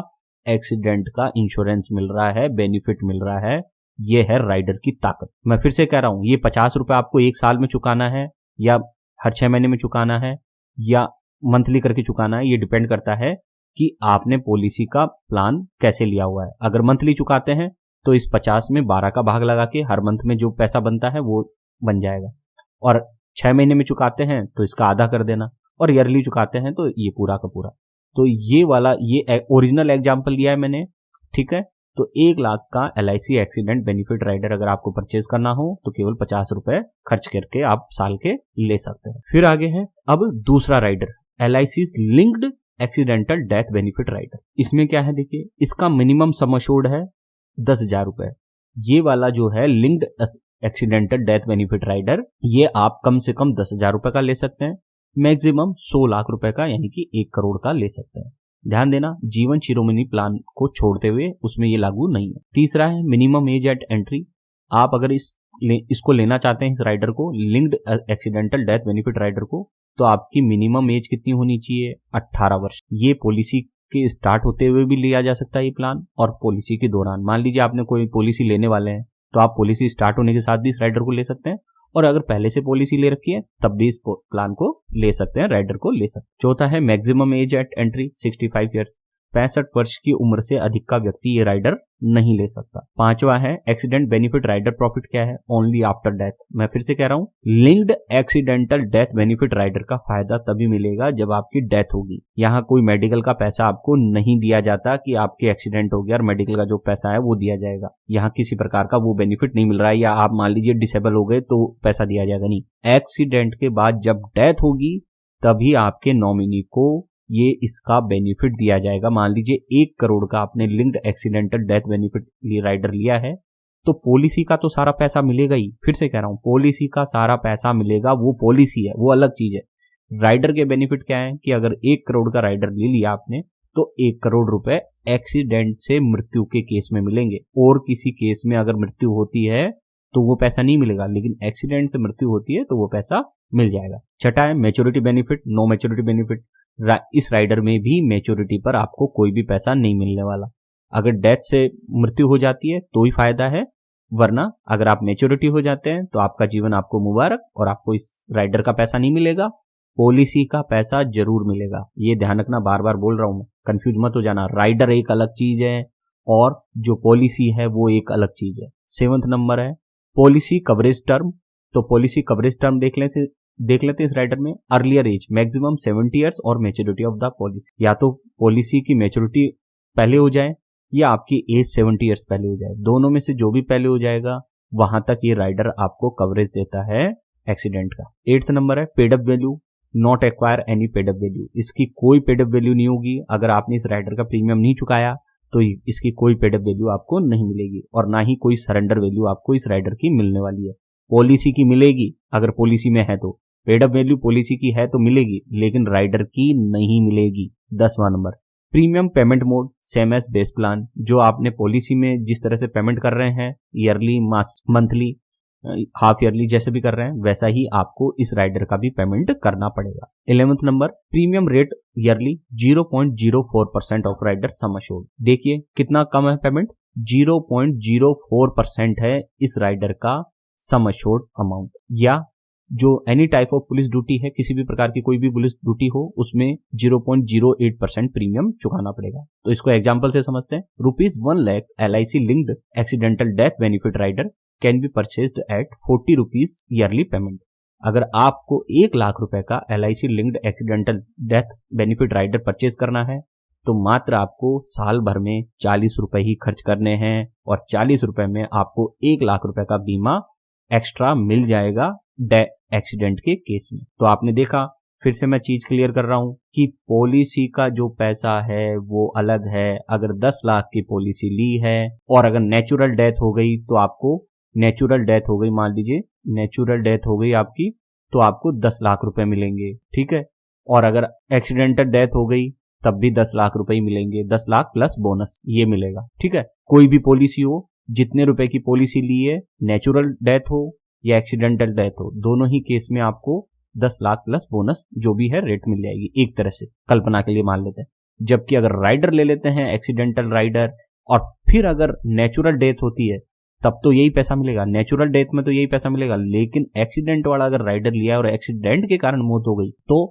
एक्सीडेंट का इंश्योरेंस मिल रहा है, बेनिफिट मिल रहा है। ये है राइडर की ताकत। मैं फिर से कह रहा हूं, ये 50 रुपए आपको 1 साल में चुकाना है या हर 6 महीने में चुकाना है या मंथली करके चुकाना है, ये डिपेंड करता है कि आपने पॉलिसी का प्लान कैसे लिया हुआ है। अगर मंथली चुकाते हैं तो इस 50 में 12 का भाग लगा के हर मंथ में जो पैसा बनता है वो बन जाएगा, और 6 महीने में चुकाते हैं तो इसका आधा कर देना, और ईयरली चुकाते हैं तो ये पूरा का पूरा। तो ये वाला, ये ओरिजिनल एग्जाम्पल लिया है मैंने, ठीक है। तो 1 लाख का LIC एक्सीडेंट बेनिफिट राइडर अगर आपको परचेज करना हो तो केवल 50 रुपए खर्च करके आप साल के ले सकते हैं। फिर आगे है अब दूसरा rider LIC linked accidental death benefit rider. इसमें क्या है देखिए, इसका मिनिमम सम अश्योर्ड है 10,000 रुपए। ये वाला जो है linked accidental death benefit rider, ये आप कम से कम 10,000 रुपए का ले सकते हैं, मैक्सिमम 100 लाख रुपए का यानी कि 1 करोड़ का ले सकते हैं। ध्यान देना, जीवन शिरोमणि प्लान को छोड़ते हुए उसमें ये लागू नहीं है। तीसरा है मिनिमम एज एट एंट्री। आप अगर इसको लेना चाहते हैं, इस राइडर को, linked accidental death benefit rider को, तो आपकी मिनिमम एज कितनी होनी चाहिए? 18 वर्ष। ये पॉलिसी के स्टार्ट होते हुए भी लिया जा सकता है ये प्लान, और पॉलिसी के दौरान। मान लीजिए आपने कोई पॉलिसी लेने वाले हैं तो आप पॉलिसी स्टार्ट होने के साथ भी इस राइडर को ले सकते हैं, और अगर पहले से पॉलिसी ले रखी है तब भी इस प्लान को ले सकते हैं, राइडर को ले सकते हैं। चौथा है maximum age eight entry 65 years. 65 वर्ष की उम्र से अधिक का व्यक्ति ये राइडर नहीं ले सकता। पांचवा है एक्सीडेंट बेनिफिट राइडर प्रॉफिट क्या है? Only after death. मैं फिर से कह रहा हूं, linked accidental death benefit rider का फायदा तभी मिलेगा जब आपकी डेथ होगी। यहाँ कोई मेडिकल का पैसा आपको नहीं दिया जाता कि आपके एक्सीडेंट हो गया और मेडिकल का जो पैसा है वो दिया जाएगा। यहाँ किसी प्रकार का वो बेनिफिट नहीं मिल रहा है, या आप मान लीजिए डिसेबल हो गए तो पैसा दिया जाएगा, नहीं। एक्सीडेंट के बाद जब डेथ होगी तभी आपके नॉमिनी को ये इसका बेनिफिट दिया जाएगा। मान लीजिए 1 करोड़ का आपने linked accidental death benefit rider लिया है, तो पॉलिसी का तो सारा पैसा मिलेगा ही। फिर से कह रहा हूं, पॉलिसी का सारा पैसा मिलेगा, वो पॉलिसी है, वो अलग चीज है। राइडर के बेनिफिट क्या है कि अगर 1 करोड़ का राइडर ले लिया आपने तो 1 करोड़ रुपए एक्सीडेंट से मृत्यु के केस में मिलेंगे, और किसी केस में अगर मृत्यु होती है तो वो पैसा नहीं मिलेगा, लेकिन एक्सीडेंट से मृत्यु होती है तो वो पैसा मिल जाएगा। छठा है maturity benefit, no maturity benefit. इस राइडर में भी मैच्योरिटी पर आपको कोई भी पैसा नहीं मिलने वाला। अगर डेथ से मृत्यु हो जाती है तो ही फायदा है, वरना अगर आप मैच्योरिटी हो जाते हैं तो आपका जीवन आपको मुबारक, और आपको इस राइडर का पैसा नहीं मिलेगा, पॉलिसी का पैसा जरूर मिलेगा। ये ध्यान रखना, बार बार बोल रहा हूं मैं, कंफ्यूज मत हो जाना। राइडर एक अलग चीज है और जो पॉलिसी है वो एक अलग चीज है। 7वां नंबर है पॉलिसी कवरेज टर्म। तो पॉलिसी कवरेज टर्म देख लेते हैं इस राइडर में। अर्लियर एज मैक्सिमम 70 ईयर्स और मैच्योरिटी ऑफ द पॉलिसी। या तो पॉलिसी की मैच्योरिटी पहले हो जाए या आपकी एज 70 ईयर्स पहले हो जाए, दोनों में से जो भी पहले हो जाएगा वहां तक ये राइडर आपको कवरेज देता है एक्सीडेंट का। 8वां नंबर है paid up value, not acquire any paid up value. इसकी कोई पेड अप वैल्यू नहीं होगी। अगर आपने इस राइडर का प्रीमियम नहीं चुकाया तो इसकी कोई पेड अप वैल्यू आपको नहीं मिलेगी, और ना ही कोई सरेंडर वैल्यू आपको इस राइडर की मिलने वाली है। पॉलिसी की मिलेगी अगर पॉलिसी में है, तो पेड अप वैल्यू पॉलिसी की है तो मिलेगी, लेकिन राइडर की नहीं मिलेगी। 10वां number premium payment mode, same as base plan. जो आपने पॉलिसी में जिस तरह से पेमेंट कर रहे हैं, ईयरली, मंथली, हाफ ईयरली, जैसे भी कर रहे हैं, वैसा ही आपको इस राइडर का भी पेमेंट करना पड़ेगा। 11वां number premium rate yearly 0.04% of rider sum assured. देखिए कितना कम है पेमेंट, 0.04% है इस राइडर का सम अश्योर्ड अमाउंट। या जो any type of police duty है, किसी भी प्रकार की कोई भी पुलिस ड्यूटी हो, उसमें 0.08% प्रीमियम चुकाना पड़ेगा। तो इसको एग्जांपल से समझते हैं। ₹1 lakh LIC linked accidental death benefit rider can be purchased at ₹40 yearly payment. अगर आपको 1 लाख रुपए का LIC linked accidental death benefit rider purchase करना है तो मात्र आपको साल भर में 40 रुपए ही खर्च करने हैं, और 40 रुपए में आपको 1 लाख रुपए का बीमा एक्स्ट्रा मिल जाएगा एक्सीडेंट के केस में। तो आपने देखा, फिर से मैं चीज क्लियर कर रहा हूं कि पॉलिसी का जो पैसा है वो अलग है। अगर 10 लाख की पॉलिसी ली है और अगर नेचुरल डेथ हो गई तो आपको मान लीजिए नेचुरल डेथ हो गई आपकी, तो आपको 10 लाख रुपए मिलेंगे, ठीक है। और अगर एक्सीडेंटल डेथ हो गई तब भी 10 लाख रुपए ही मिलेंगे, 10 लाख प्लस बोनस ये मिलेगा, ठीक है। कोई भी पॉलिसी हो, जितने रुपए की पॉलिसी ली है, नेचुरल डेथ हो या एक्सीडेंटल डेथ हो, दोनों ही केस में आपको 10 लाख प्लस बोनस जो भी है रेट मिल जाएगी, एक तरह से कल्पना के लिए मान लेते हैं। जबकि अगर राइडर ले लेते हैं एक्सीडेंटल राइडर, और फिर अगर नेचुरल डेथ होती है तब तो यही पैसा मिलेगा, नेचुरल डेथ में तो यही पैसा मिलेगा। लेकिन एक्सीडेंट वाला अगर राइडर लिया और एक्सीडेंट के कारण मौत हो गई तो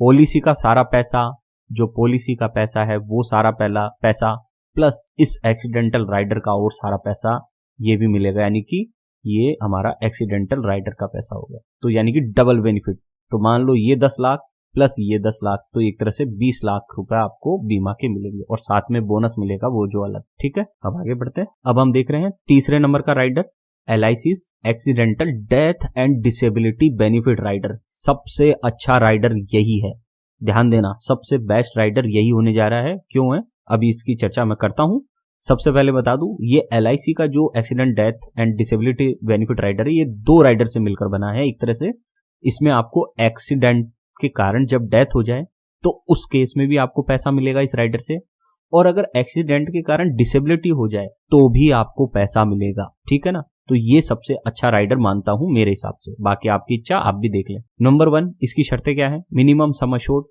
पॉलिसी का सारा पैसा, जो पॉलिसी का पैसा है वो सारा पहला पैसा प्लस इस एक्सीडेंटल राइडर का और सारा पैसा ये भी मिलेगा, यानी कि ये हमारा एक्सीडेंटल राइडर का पैसा होगा। तो यानी कि डबल बेनिफिट। तो मान लो ये 10 लाख प्लस ये 10 लाख, तो एक तरह से 20 लाख रुपए आपको बीमा के मिलेंगे और साथ में बोनस मिलेगा वो जो अलग। ठीक है, अब आगे बढ़ते हैं। अब हम देख रहे हैं तीसरे नंबर का rider, LIC's accidental death and disability benefit rider. सबसे अच्छा राइडर यही है, ध्यान देना, सबसे बेस्ट राइडर यही होने जा रहा है। क्यों है, अभी इसकी चर्चा मैं करता हूं। सबसे पहले बता दूं, ये LIC का जो accident death and disability benefit rider है, ये 2 राइडर से मिलकर बना है एक तरह से। इसमें आपको एक्सीडेंट के कारण जब डेथ हो जाए तो उस केस में भी आपको पैसा मिलेगा इस राइडर से, और अगर एक्सीडेंट के कारण डिसेबिलिटी हो जाए तो भी आपको पैसा मिलेगा। ठीक है ना, तो ये सबसे अच्छा राइडर मानता हूं मेरे हिसाब से, बाकी आपकी इच्छा, आप भी देख लें। नंबर 1, इसकी शर्तें क्या है? Minimum sum assured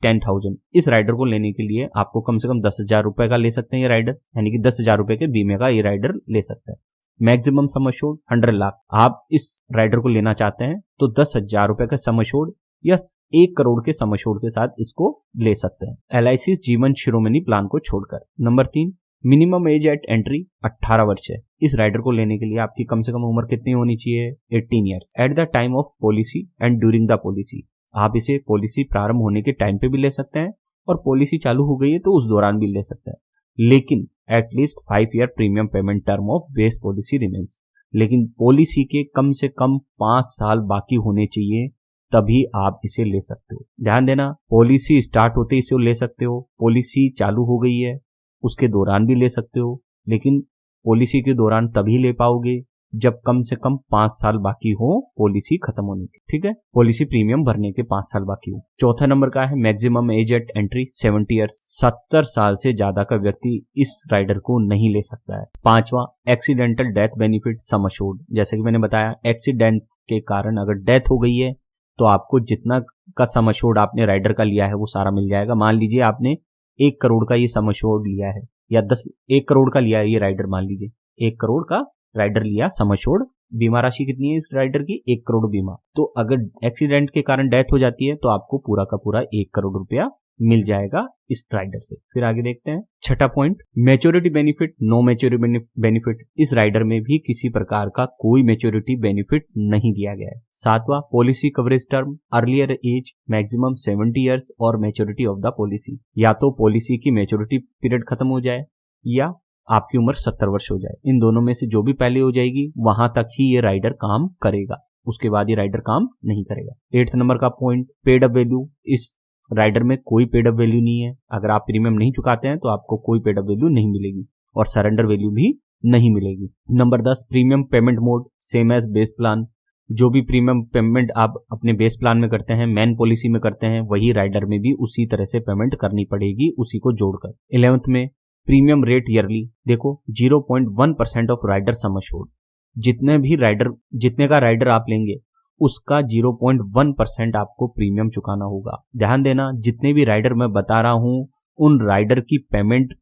10,000। इस राइडर को लेने के लिए आपको कम से कम 10,000 रुपए का ले सकते हैं ये राइडर, यानी कि 10,000 रुपए के बीमे का ये राइडर ले सकते हैं। Maximum sum assured 100 lakh. आप इस राइडर को लेना चाहते हैं तो 10,000 रुपए का सम एश्योर्ड या 1 करोड़ के सम एश्योर्ड के साथ इसको ले सकते हैं, LIC जीवन शिरोमणि प्लान को छोड़कर। Number 3, minimum age eight entry 18 वर्ष है। इस राइडर को लेने के लिए आपकी कम से कम उम्र कितनी होनी चाहिए? 18 years at the time of policy and during the policy. आप इसे पॉलिसी प्रारंभ होने के टाइम पे भी ले सकते हैं और पॉलिसी चालू हो गई है तो उस दौरान भी ले सकते हैं, लेकिन at least 5 year premium payment term of base policy remains. लेकिन पॉलिसी के कम से कम 5 साल बाकी होने चाहिए, तभी आप इसे ले सकते हो। ध्यान देना, पॉलिसी स्टार्ट होते ही इसे ले सकते हो, पॉलिसी चालू हो गई है उसके दौरान भी ले सकते हो, लेकिन पॉलिसी के दौरान तभी ले पाओगे जब कम से कम 5 साल बाकी हो पॉलिसी खत्म होने की। ठीक है, पॉलिसी प्रीमियम भरने के 5 साल बाकी हो। चौथा नंबर का है maximum age eight entry 70 years. 70 साल से ज्यादा का व्यक्ति इस राइडर को नहीं ले सकता है। पांचवा, accidental death benefit sum assured. जैसे कि मैंने बताया, एक्सीडेंट के कारण अगर डेथ हो गई है तो आपको जितना का सम एश्योर्ड आपने राइडर का लिया है वो सारा मिल जाएगा। मान लीजिए आपने 1 करोड़ का ये सम एश्योर्ड लिया है, या 1 करोड़ का लिया है ये राइडर, मान लीजिए 1 करोड़ का राइडर लिया सम एश्योर्ड। बीमा राशि कितनी है इस राइडर की? 1 करोड़ बीमा। तो अगर एक्सीडेंट के कारण डेथ हो जाती है तो आपको पूरा का पूरा 1 करोड़ रुपया मिल जाएगा इस राइडर से। फिर आगे देखते हैं छठा point, maturity benefit, no maturity benefit. इस राइडर में भी किसी प्रकार का कोई मैच्योरिटी बेनिफिट नहीं दिया गया है। सातवां, policy coverage term, earlier age maximum 70 years और मैच्योरिटी ऑफ द पॉलिसी। या तो पॉलिसी की मैच्योरिटी पीरियड खत्म हो जाए या आपकी उम्र 70 वर्ष हो जाए, इन दोनों में से जो भी पहले हो जाएगी वहां तक ही ये राइडर काम करेगा, उसके बाद ये राइडर काम नहीं करेगा। 8th नंबर का पॉइंट, पेड अप वैल्यू। इस राइडर में कोई पेड अप वैल्यू नहीं है। अगर आप प्रीमियम नहीं चुकाते हैं तो आपको कोई पेड अप वैल्यू नहीं मिलेगी और सरेंडर वैल्यू भी नहीं मिलेगी। Number 10, premium payment mode same as base plan. जो भी प्रीमियम पेमेंट आप अपने बेस प्लान में करते हैं, मेन पॉलिसी में करते हैं, वही राइडर में भी उसी तरह से पेमेंट करनी पड़ेगी, उसी को जोड़कर। 11th में, प्रीमियम रेट ईयरली। देखो 0.1% ऑफ राइडर सम एश्योर्ड। जितने का राइडर आप लेंगे उसका 0.1% आपको प्रीमियम चुकाना होगा। ध्यान देना, जितने भी राइडर मैं बता रहा हूं उन राइडर की पेमेंट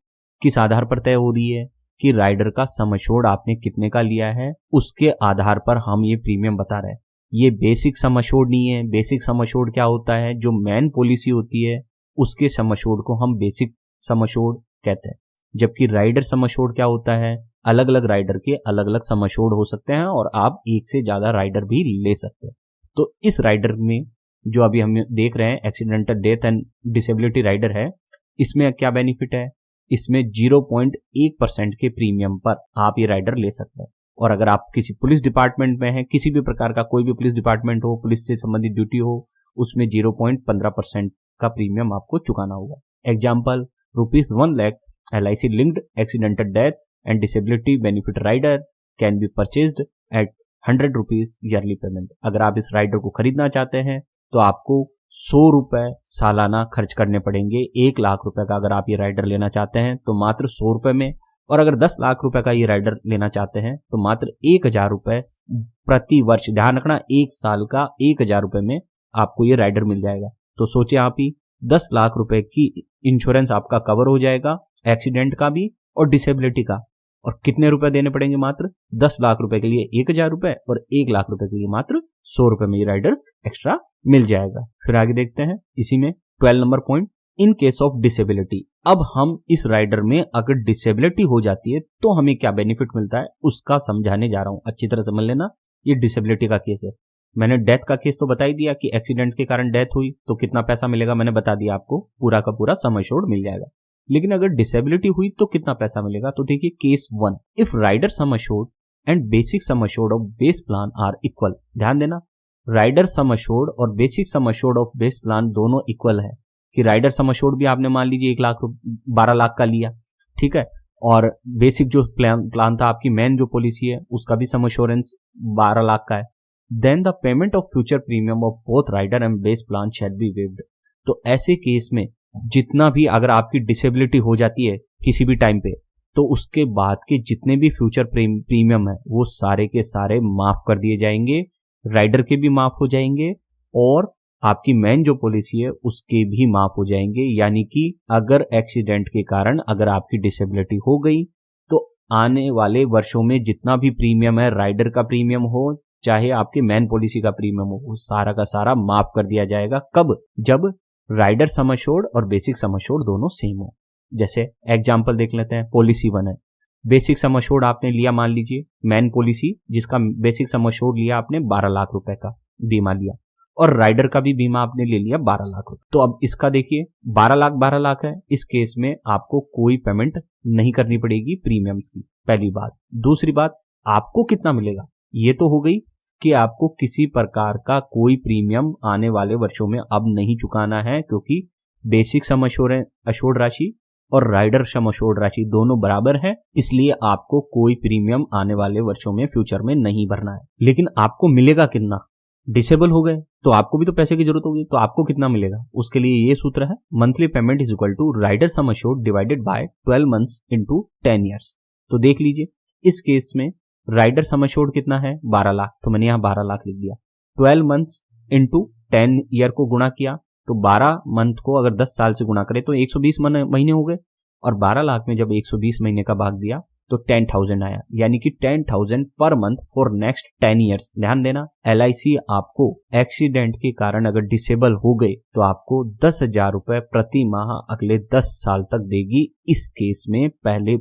किस आधार पर तय हो रही है कि राइडर का सम एश्योर्ड आपने कितने का लिया है, उसके आधार पर हम ये प्रीमियम बता रहे हैं। ये बेसिक सम एश्योर्ड नहीं है। बेसिक सम एश्योर्ड क्या होता है? जो मेन पॉलिसी होती है उसके सम एश्योर्ड को हम बेसिक सम एश्योर्ड कहते हैं, जबकि राइडर सम एश्योर्ड क्या होता है? अलग अलग राइडर के अलग अलग सम एश्योर्ड हो सकते हैं और आप एक से ज्यादा राइडर भी ले सकते हैं। तो इस राइडर में जो अभी हम देख रहे हैं accidental death and disability rider है, इसमें क्या बेनिफिट है? इसमें 0.1% के प्रीमियम पर आप ये राइडर ले सकते हैं। और अगर आप किसी पुलिस डिपार्टमेंट में हैं, किसी भी प्रकार का कोई भी पुलिस डिपार्टमेंट हो, पुलिस से संबंधित ड्यूटी हो, उसमें 0.15% का प्रीमियम आपको चुकाना होगा। Example, ₹1 lakh LIC linked accidental death and disability benefit rider can be purchased at ₹100 yearly payment। अगर आप इस राइडर को खरीदना चाहते हैं तो आपको 100 रुपए सालाना खर्च करने पड़ेंगे। 1 लाख रुपए का अगर आप ये राइडर लेना चाहते हैं तो मात्र 100 रुपए में, और अगर 10 लाख रुपए का ये राइडर लेना चाहते हैं तो मात्र 1,000 रुपए प्रति वर्ष। ध्यान रखना, 1 साल का 1,000 रुपए में आपको ये राइडर मिल जाएगा। तो सोचे आप ही, 10 लाख रुपए की इंश्योरेंस आपका कवर हो जाएगा, एक्सीडेंट का भी और डिसेबिलिटी का। और कितने रुपए देने पड़ेंगे? मात्र 10 लाख रुपए के लिए 1,000 रुपए और 1 लाख रुपए के लिए मात्र 100 रुपए में ये राइडर एक्स्ट्रा मिल जाएगा। फिर आगे देखते हैं इसी में 12 number point, in case of disability. अब हम इस राइडर में अगर डिसेबिलिटी हो जाती है तो हमें क्या बेनिफिट मिलता है उसका समझाने जा रहा हूं, अच्छी तरह समझ लेना। ये डिसेबिलिटी का केस है। मैंने डेथ का केस तो बता ही दिया कि एक्सीडेंट के कारण डेथ हुई तो कितना पैसा मिलेगा, मैंने बता दिया आपको, पूरा का पूरा सम एश्योर्ड मिल जाएगा। लेकिन अगर डिसेबिलिटी हुई तो कितना पैसा मिलेगा, तो देखिए case 1, if rider sum assured and basic sum assured of base plan are equal. ध्यान देना, राइडर सम एश्योर्ड और basic sum assured of base plan दोनों इक्वल है कि राइडर सम एश्योर्ड भी आपने मान लीजिए 12 लाख का लिया, ठीक है, और बेसिक जो प्लान था आपकी मेन जो पॉलिसी है उसका भी सम एश्योरेंस 12 लाख का है। Then the payment of future premium of both rider and base plan shall be waived. तो ऐसे केस में जितना भी अगर आपकी डिसेबिलिटी हो जाती है किसी भी टाइम पे, तो उसके बाद के जितने भी फ्यूचर प्रीमियम है वो सारे के सारे माफ कर दिए जाएंगे, राइडर के भी माफ हो जाएंगे और आपकी मेन जो पॉलिसी है उसके भी माफ हो जाएंगे। यानी कि अगर एक्सीडेंट के कारण अगर आपकी डिसेबिलिटी हो गई तो आने वाले वर्षों में जितना भी प्रीमियम है, राइडर का प्रीमियम हो चाहे आपके मेन पॉलिसी का प्रीमियम हो, वो सारा का सारा माफ कर दिया जाएगा। कब? जब राइडर सम एश्योर्ड और बेसिक सम एश्योर्ड दोनों सेम हो। जैसे एग्जांपल देख लेते हैं, पॉलिसी 1 है, बेसिक सम एश्योर्ड आपने लिया, मान लीजिए मेन पॉलिसी जिसका बेसिक सम एश्योर्ड लिया आपने 12 लाख रुपए का बीमा लिया और राइडर का भी बीमा आपने ले लिया 12 लाख रुपए। तो अब इसका देखिए 12 लाख है, इस केस में आपको कोई पेमेंट नहीं करनी पड़ेगी प्रीमियम्स की, पहली बात। दूसरी बात, आपको कितना मिलेगा, ये तो हो गई कि आपको किसी प्रकार का कोई प्रीमियम आने वाले वर्षों में अब नहीं चुकाना है, क्योंकि बेसिक सम एश्योर्ड राशि और राइडर सम एश्योर्ड राशि दोनों बराबर है, इसलिए आपको कोई प्रीमियम आने वाले वर्षों में फ्यूचर में नहीं भरना है। लेकिन आपको मिलेगा कितना, डिसेबल हो गए तो आपको भी तो पैसे की जरूरत होगी, तो आपको कितना मिलेगा, उसके लिए ये सूत्र है, monthly payment is equal to rider sum assured divided by 12 months into 10 years. तो देख लीजिए इस केस में राइडर सम एश्योर्ड कितना है 12 लाख, तो मैंने यहाँ 12 लाख लिख दिया, 12 मंथ्स इंटू 10 ईयर को गुणा किया तो 12 मंथ को अगर 10 साल से गुणा करें तो 120 महीने हो गए, और 12 लाख में जब 120 महीने का भाग दिया तो 10,000 आया, यानी कि 10,000 per month for next 10 years. ध्यान देना, LIC आपको एक्सीडेंट के कारण अगर डिसेबल हो गए तो आपको 10,000 रुपए प्रति माह अगले 10 साल तक देगी, इस केस में पहले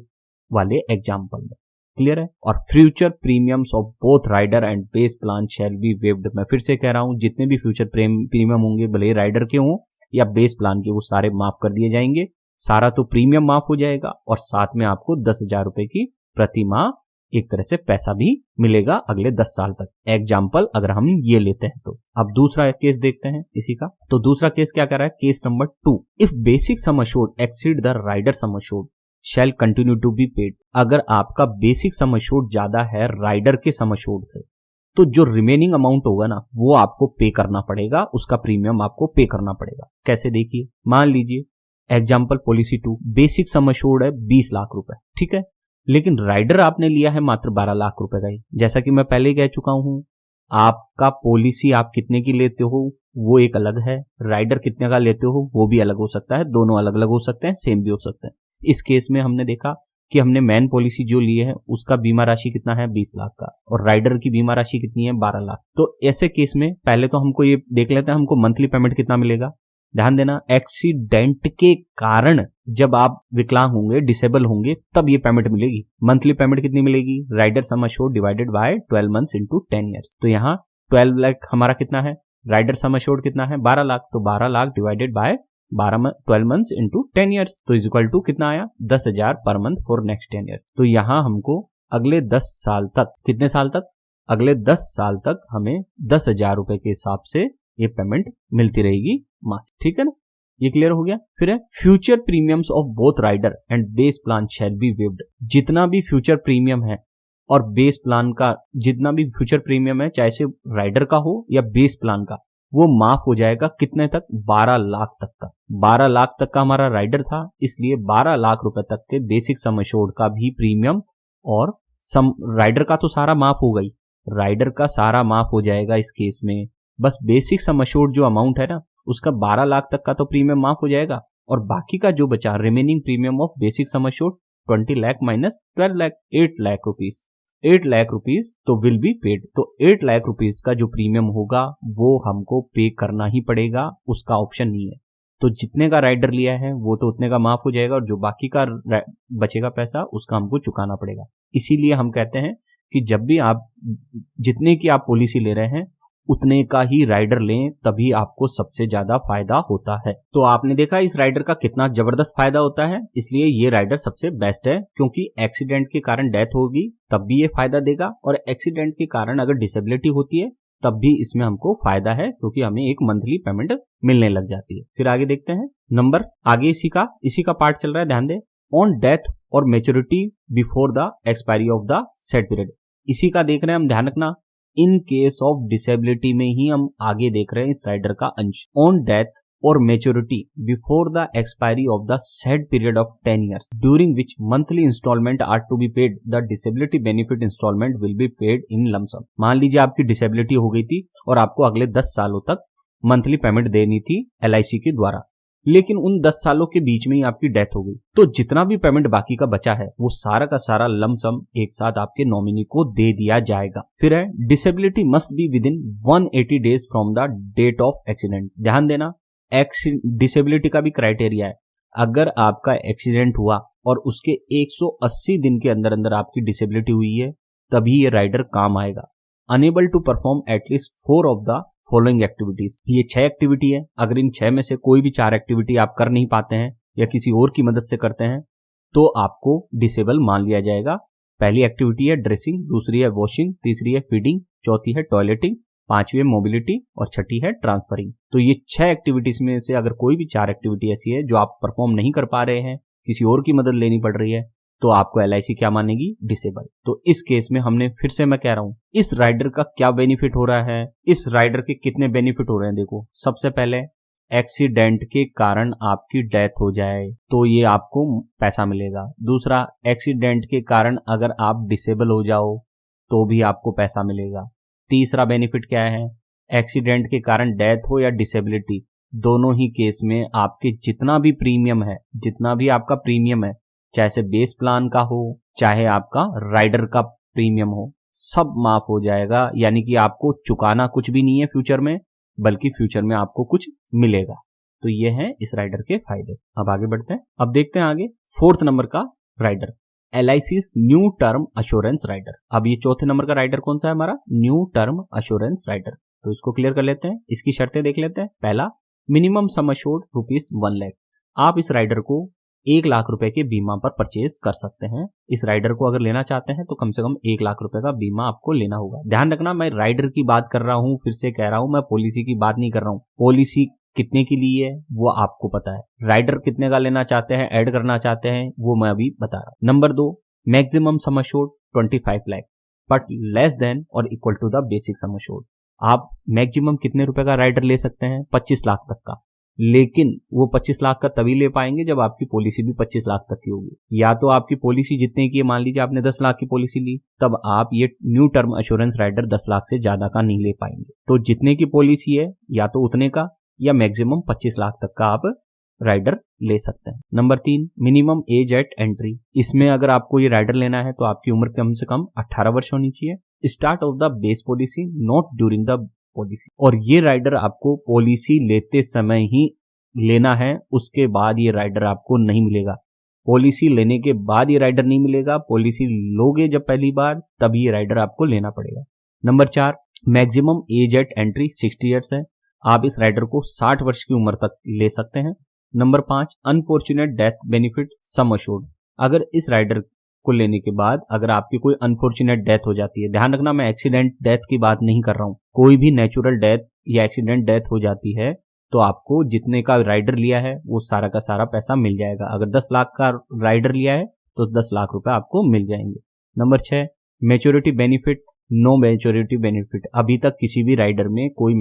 वाले एग्जाम्पल में। क्लियर है? और future premiums of both rider and base plan shall be waived. मैं फिर से कह रहा हूं, जितने भी फ्यूचर प्रीमियम होंगे भले राइडर के हों या बेस प्लान के, वो सारे माफ कर दिए जाएंगे। सारा तो प्रीमियम माफ हो जाएगा और साथ में आपको 10,000 रुपए की प्रति माह एक तरह से पैसा भी मिलेगा अगले 10 साल तक। एग्जाम्पल अगर हम ये लेते हैं तो अब दूसरा केस देखते हैं इसी का। तो दूसरा केस क्या कर रहा है, case number 2, if basic sum assured exceed the rider sum assured shall continue to be paid. अगर आपका बेसिक सम एश्योर्ड ज्यादा है राइडर के सम एश्योर्ड से, तो जो रिमेनिंग अमाउंट होगा ना वो आपको पे करना पड़ेगा, उसका प्रीमियम आपको पे करना पड़ेगा। कैसे, देखिए, मान लीजिए example policy 2, basic sum assured है 20 लाख रुपए, ठीक है, लेकिन राइडर आपने लिया है मात्र 12 लाख रुपए का ही। जैसा कि मैं पहले कह चुका हूं, आपका पॉलिसी आप कितने की लेते हो वो एक अलग है, राइडर कितने का लेते हो वो भी अलग हो सकता है, दोनों अलग अलग हो सकते हैं, सेम भी हो सकते हैं। इस केस में हमने देखा कि हमने मेन पॉलिसी जो ली है उसका बीमा राशि कितना है 20 लाख का, और राइडर की बीमा राशि कितनी है 12 लाख। तो ऐसे केस में पहले तो हमको ये देख लेते हैं हमको मंथली पेमेंट कितना मिलेगा। ध्यान देना, एक्सीडेंट के कारण जब आप विकलांग होंगे, डिसेबल होंगे, तब ये पेमेंट मिलेगी। मंथली पेमेंट कितनी मिलेगी, rider sum assured divided by 12 months into 10 years. तो यहाँ 12 लाख हमारा कितना है, राइडर सम एश्योर्ड कितना है 12 लाख, तो 12 lakh divided by 12 months into 10 years, तो इज इक्वल टू कितना आया 10,000 per month for next 10 years. तो यहाँ हमको अगले 10 साल तक, कितने साल तक, अगले 10 साल तक हमें 10,000 रुपए के हिसाब से ये पेमेंट मिलती रहेगी मासिक। ठीक है ना, ये क्लियर हो गया। फिर है future premiums of both rider and base plan shall be waived. जितना भी फ्यूचर प्रीमियम है और बेस प्लान का जितना भी फ्यूचर प्रीमियम है, चाहे से राइडर का हो या बेस प्लान का, वो माफ हो जाएगा कितने तक, 12 लाख तक का। 12 लाख तक का हमारा राइडर था, इसलिए 12 लाख रुपए तक के बेसिक सम एश्योर्ड का भी प्रीमियम और राइडर का तो सारा माफ हो गई, राइडर का सारा माफ हो जाएगा इस केस में। बस बेसिक सम एश्योर्ड जो अमाउंट है ना उसका 12 लाख तक का तो प्रीमियम माफ हो जाएगा, और बाकी का जो बचा remaining premium of basic sum assured 20 lakh minus 12 lakh, 8 lakh rupees, 8 lakh rupees तो विल बी पेड। तो 8 लाख रुपीज का जो प्रीमियम होगा वो हमको पे करना ही पड़ेगा, उसका ऑप्शन नहीं है। तो जितने का राइडर लिया है वो तो उतने का माफ हो जाएगा, और जो बाकी का बचेगा पैसा उसका हमको चुकाना पड़ेगा। इसीलिए हम कहते हैं कि जब भी आप जितने की आप पॉलिसी ले रहे हैं उतने का ही राइडर लें, तभी आपको सबसे ज्यादा फायदा होता है। तो आपने देखा इस राइडर का कितना जबरदस्त फायदा होता है, इसलिए ये राइडर सबसे बेस्ट है। क्योंकि एक्सीडेंट के कारण डेथ होगी तब भी ये फायदा देगा, और एक्सीडेंट के कारण अगर डिसेबिलिटी होती है तब भी इसमें हमको फायदा है, क्योंकि हमें एक मंथली पेमेंट मिलने लग जाती है। फिर आगे देखते हैं नंबर, आगे इसी का पार्ट चल रहा है, ध्यान दे। ऑन डेथ और maturity before the expiry of the set period, इसी का देख रहे हैं हम, ध्यान रखना। इन केस ऑफ डिसेबिलिटी में ही हम आगे देख रहे हैं इस राइडर का अंश। ऑन डेथ और maturity before the expiry of the set period of 10 years during which monthly instalment are to be paid, the disability benefit instalment will be paid in lump sum. मान लीजिए आपकी disability हो गई थी और आपको अगले 10 सालों तक मंथली पेमेंट देनी थी LIC के द्वारा, लेकिन उन 10 सालों के बीच में ही आपकी डेथ हो गई, तो जितना भी पेमेंट बाकी का बचा है वो सारा का सारा लमसम एक साथ आपके नॉमिनी को दे दिया जाएगा। फिर है disability must be within 180 days from the date of accident. ध्यान देना, डिसेबिलिटी का भी क्राइटेरिया है। अगर आपका एक्सीडेंट हुआ और उसके 180 दिन के अंदर अंदर आपकी डिसेबिलिटी हुई है, तभी ये राइडर काम आएगा। Unable to perform at least 4 of the following activities, ये 6 एक्टिविटी है। अगर इन 6 में से कोई भी 4 एक्टिविटी आप कर नहीं पाते हैं या किसी और की मदद से करते हैं, तो आपको डिसेबल मान लिया जाएगा। पहली एक्टिविटी है ड्रेसिंग, दूसरी है वॉशिंग, तीसरी है फीडिंग, चौथी है टॉयलेटिंग, पांचवी है मोबिलिटी और छठी है ट्रांसफरिंग। तो ये 6 एक्टिविटीज में से अगर कोई भी 4 एक्टिविटी ऐसी है जो आप परफॉर्म नहीं कर पा रहे हैं, किसी और की मदद लेनी पड़ रही है, तो आपको LIC क्या मानेगी, डिसेबल। तो इस केस में हमने फिर से मैं कह रहा हूं, इस राइडर का क्या बेनिफिट हो रहा है, इस राइडर के कितने बेनिफिट हो रहे हैं। देखो, सबसे पहले एक्सीडेंट के कारण आपकी डेथ हो जाए तो ये आपको पैसा मिलेगा। दूसरा, एक्सीडेंट के कारण अगर आप डिसेबल हो जाओ तो भी आपको पैसा मिलेगा। तीसरा बेनिफिट क्या है, एक्सीडेंट के कारण डेथ हो या डिसेबिलिटी, दोनों ही केस में आपके जितना भी प्रीमियम है, चाहे से बेस प्लान का हो चाहे आपका राइडर का प्रीमियम हो, सब माफ हो जाएगा। यानी कि आपको चुकाना कुछ भी नहीं है फ्यूचर में, बल्कि फ्यूचर में आपको कुछ मिलेगा। तो ये है इस राइडर के फायदे। अब आगे बढ़ते हैं, अब देखते हैं आगे 4th नंबर का rider, LIC's new term assurance rider. अब ये 4th नंबर का राइडर कौन सा है हमारा, न्यू टर्म अश्योरेंस राइडर। तो इसको क्लियर कर लेते हैं, इसकी शर्तें देख लेते हैं। पहला, मिनिमम सम अश्योर्ड ₹1 लाख। आप इस राइडर को 1 लाख रुपए के बीमा पर परचेज कर सकते हैं। इस राइडर को अगर लेना चाहते हैं तो कम से कम 1 लाख रुपए का बीमा आपको लेना होगा। ध्यान रखना, मैं राइडर की बात कर रहा हूं, फिर से कह रहा हूं, मैं पॉलिसी की बात नहीं कर रहा हूं। पॉलिसी कितने की ली है वो आपको पता है, राइडर कितने का लेना चाहते हैं, ऐड करना चाहते हैं, वो मैं अभी बता रहा हूं। Number 2, maximum sum assured 25 lakh but less than और equal to the basic sum assured. आप मैक्सिमम कितने रुपए का राइडर ले सकते हैं, 25 लाख तक का, लेकिन वो 25 लाख का तभी ले पाएंगे जब आपकी पॉलिसी भी 25 लाख तक की होगी। या तो आपकी पॉलिसी जितने की है, मान लीजिए आपने 10 लाख की पॉलिसी ली, तब आप ये new term assurance rider 10 lakh से ज्यादा का नहीं ले पाएंगे। तो जितने की पॉलिसी है या तो उतने का या मैक्सिमम 25 लाख तक का आप राइडर ले सकते हैं। Number 3, minimum age eight entry. इसमें अगर आपको ये राइडर लेना है तो आपकी उम्र कम से कम 18 वर्ष होनी चाहिए। Start of the base policy not during the policy, और ये राइडर आपको पॉलिसी लेते समय ही लेना है, उसके बाद ये राइडर आपको नहीं मिलेगा। पॉलिसी लेने के बाद ये राइडर नहीं मिलेगा, पॉलिसी लोगे जब पहली बार तब ये राइडर आपको लेना पड़ेगा। Number 4, maximum age eight entry 60 years है। आप इस राइडर को 60 वर्ष की उम्र तक ले सकते हैं। Number 5, unfortunate death benefit sum assured. अगर इस राइडर को लेने के बाद अगर आपकी कोई अनफॉर्चुनेट डेथ हो जाती है, ध्यान रखना मैं एक्सीडेंट डेथ की बात नहीं कर रहा हूं, कोई भी नेचुरल डेथ या एक्सीडेंट डेथ हो जाती है तो आपको जितने का राइडर लिया है वो सारा का सारा पैसा मिल जाएगा। अगर 10 लाख का राइडर लिया है तो 10 लाख रुपए आपको मिल जाएंगे। Number 6, maturity benefit no maturity benefit. अभी तक किसी भी राइडर में कोई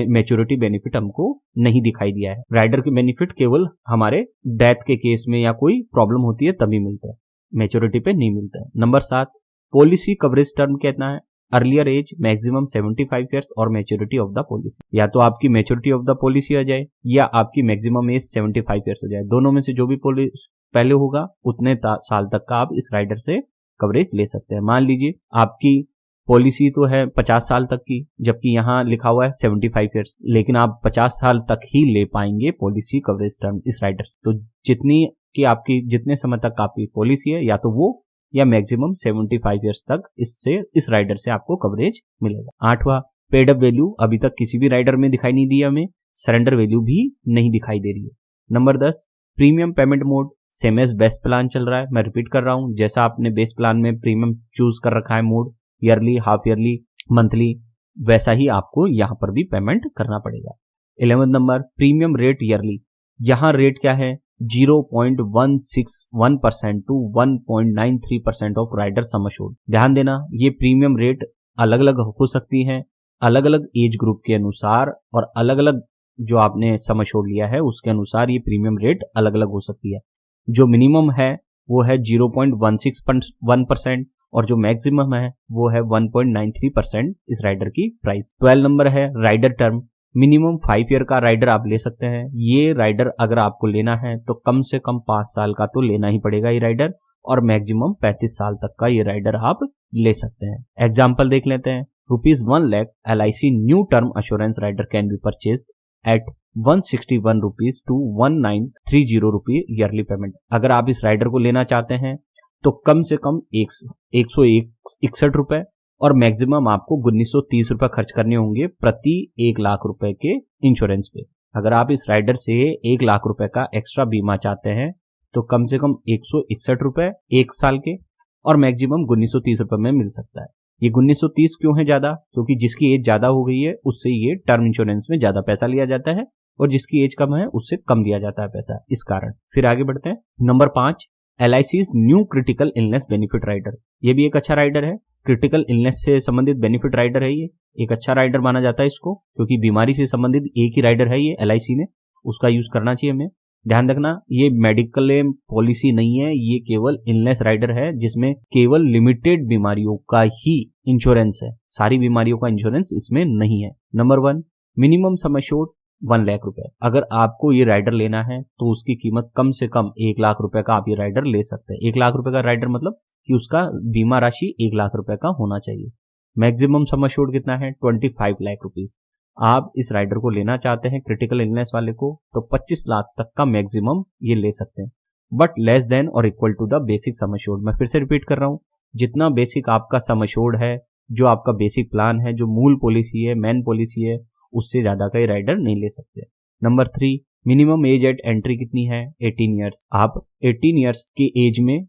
मैच्योरिटी बेनिफिट हमको नहीं दिखाई दिया है। राइडर के बेनिफिट केवल हमारे डेथ के केस में या कोई प्रॉब्लम होती है तभी मिलता है, मैच्योरिटी पे नहीं मिलता है। नंबर 7, पॉलिसी कवरेज टर्म कितना है, अर्लियर एज मैक्सिमम 75 ईयर्स और मैच्योरिटी ऑफ द पॉलिसी। या तो आपकी मैच्योरिटी ऑफ द पॉलिसी आ जाए या आपकी मैक्सिमम एज 75 ईयर्स हो जाए, दोनों में से जो भी पहले होगा उतने साल तक का आप इस राइडर से कवरेज ले सकते हैं। मान लीजिए आपकी पॉलिसी तो है 50 साल तक की, जबकि यहाँ लिखा हुआ है 75 ईयर्स, लेकिन आप 50 साल तक ही ले पाएंगे पॉलिसी कवरेज टर्म इस राइडर से। तो जितनी कि आपकी जितने समय तक आपकी पॉलिसी है या तो वो या मैक्सिमम 75 ईयर्स तक इस राइडर से आपको कवरेज मिलेगा। 8वां, पेड अप वैल्यू अभी तक किसी भी राइडर में दिखाई नहीं दी हमें, सरेंडर वैल्यू भी नहीं दिखाई दे रही है। Number 10, premium payment mode same age best plan चल रहा है। मैं रिपीट कर रहा हूं, जैसा आपने बेस्ट प्लान में प्रीमियम चूज कर रखा है mode, yearly, half yearly, monthly, वैसा ही आपको यहां पर भी पेमेंट करना पड़ेगा। 11 नंबर, प्रीमियम रेट ईयरली। यहां रेट क्या है, 0.161% to 1.93% of rider sum assured. ध्यान देना, ये प्रीमियम रेट अलग अलग हो सकती है, अलग अलग एज ग्रुप के अनुसार, और अलग अलग जो आपने सम अश्योर्ड लिया है उसके अनुसार ये प्रीमियम रेट अलग अलग हो सकती है। जो मिनिमम है वो है 0.161% और जो मैक्सिमम है वो है 1.93% इस राइडर की प्राइस। 12 नंबर है राइडर टर्म। मिनिमम 5 ईयर का राइडर आप ले सकते हैं। ये राइडर अगर आपको लेना है तो कम से कम 5 साल का तो लेना ही पड़ेगा ये राइडर, और मैक्सिमम 35 साल तक का ये राइडर आप ले सकते हैं। एग्जाम्पल देख लेते हैं। ₹1 lakh LIC new term assurance rider can be purchase at 161 rupees to 1930 रुपये ईयरली पेमेंट। अगर आप इस राइडर को लेना चाहते हैं तो कम से कम 161 रुपए और मैक्सिमम आपको 1930 रुपए खर्च करने होंगे प्रति 1 लाख रुपए के इंश्योरेंस पे। अगर आप इस राइडर से 1 लाख रुपए का एक्स्ट्रा बीमा चाहते हैं तो कम से कम 161 रुपए 1 साल के और मैक्सिमम 1930 रुपए में मिल सकता है। ये 1930 क्यों है ज्यादा? क्योंकि जिसकी एज ज्यादा हो गई है उससे ये टर्म इंश्योरेंस में ज्यादा पैसा लिया जाता है और जिसकी एज कम है उससे कम दिया जाता है पैसा, इस कारण। फिर आगे बढ़ते हैं। Number 5, LIC's new critical illness benefit rider. ये भी एक अच्छा राइडर है, क्रिटिकल इलनेस से संबंधित बेनिफिट राइडर है। ये एक अच्छा राइडर माना जाता है इसको, क्योंकि बीमारी से संबंधित एक ही राइडर है ये LIC में, उसका यूज करना चाहिए हमें। ध्यान रखना, ये मेडिकल पॉलिसी नहीं है, ये केवल इलनेस राइडर है जिसमें केवल लिमिटेड बीमारियों का ही इंश्योरेंस है, सारी बीमारियों का इंश्योरेंस इसमें नहीं है। Number 1, minimum sum assured 1 lakh रुपए। अगर आपको ये राइडर लेना है तो उसकी कीमत कम से कम 1 लाख रुपए का आप ये राइडर ले सकते हैं। 1 लाख रुपए का राइडर मतलब कि उसका बीमा राशि 1 लाख रुपए का होना चाहिए। मैक्सिमम सम अश्योर्ड कितना है? 25 लाख रुपीज। आप इस राइडर को लेना चाहते हैं क्रिटिकल इलनेस वाले को तो 25 लाख तक का मैक्सिमम ये ले सकते हैं, बट लेस देन और equal to the basic sum assured. मैं फिर से रिपीट कर रहा हूं, जितना बेसिक आपका सम अश्योर्ड है, जो आपका बेसिक प्लान है, जो मूल पॉलिसी है, मेन पॉलिसी है, उससे ज्यादा का राइडर नहीं ले सकते। Number 3, minimum age eight entry कितनी है? 18 ईयर्स। आप 18 ईयर्स के एज में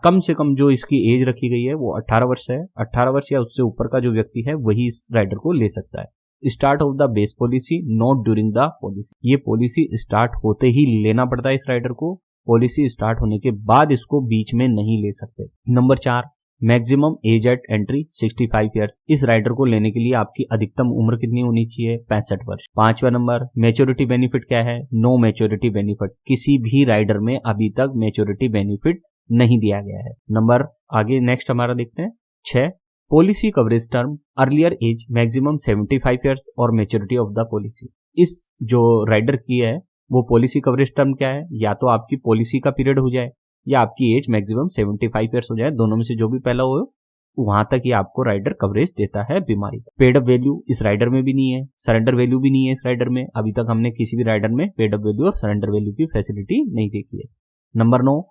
कम से कम जो इसकी एज रखी गई है वो 18 वर्ष है। 18 वर्ष या उससे ऊपर का जो व्यक्ति है वही इस राइडर को ले सकता है। Start of the base policy not during the policy. ये पॉलिसी स्टार्ट होते ही लेना पड़ता है इस राइडर को, पॉलिसी स्टार्ट होने के बाद इसको बीच में नहीं ले सकते। Number 4, maximum age eight entry 65 years. इस राइडर को लेने के लिए आपकी अधिकतम उम्र कितनी होनी चाहिए? 65 वर्ष। 5वां नंबर, मैच्योरिटी बेनिफिट क्या है? No maturity benefit. किसी भी राइडर में अभी तक मैच्योरिटी बेनिफिट नहीं दिया गया है। नंबर आगे नेक्स्ट हमारा देखते हैं। 6, policy coverage term earlier age maximum 75 years और मैच्योरिटी ऑफ द पॉलिसी। इस जो राइडर की है वो पॉलिसी कवरेज टर्म क्या है? या तो आपकी पॉलिसी का पीरियड हो जाए या आपकी एज मैक्सिमम 75 ईयर्स हो जाए, दोनों में से जो भी पहला हो वहां तक ही आपको राइडर कवरेज देता है बीमारी का। पेड अप वैल्यू इस राइडर में भी नहीं है, सरेंडर वैल्यू भी नहीं है इस राइडर में। अभी तक हमने किसी भी राइडर में पेड अप वैल्यू और सरेंडर वैल्यू की फैसिलिटी नहीं देखी है। Number 9,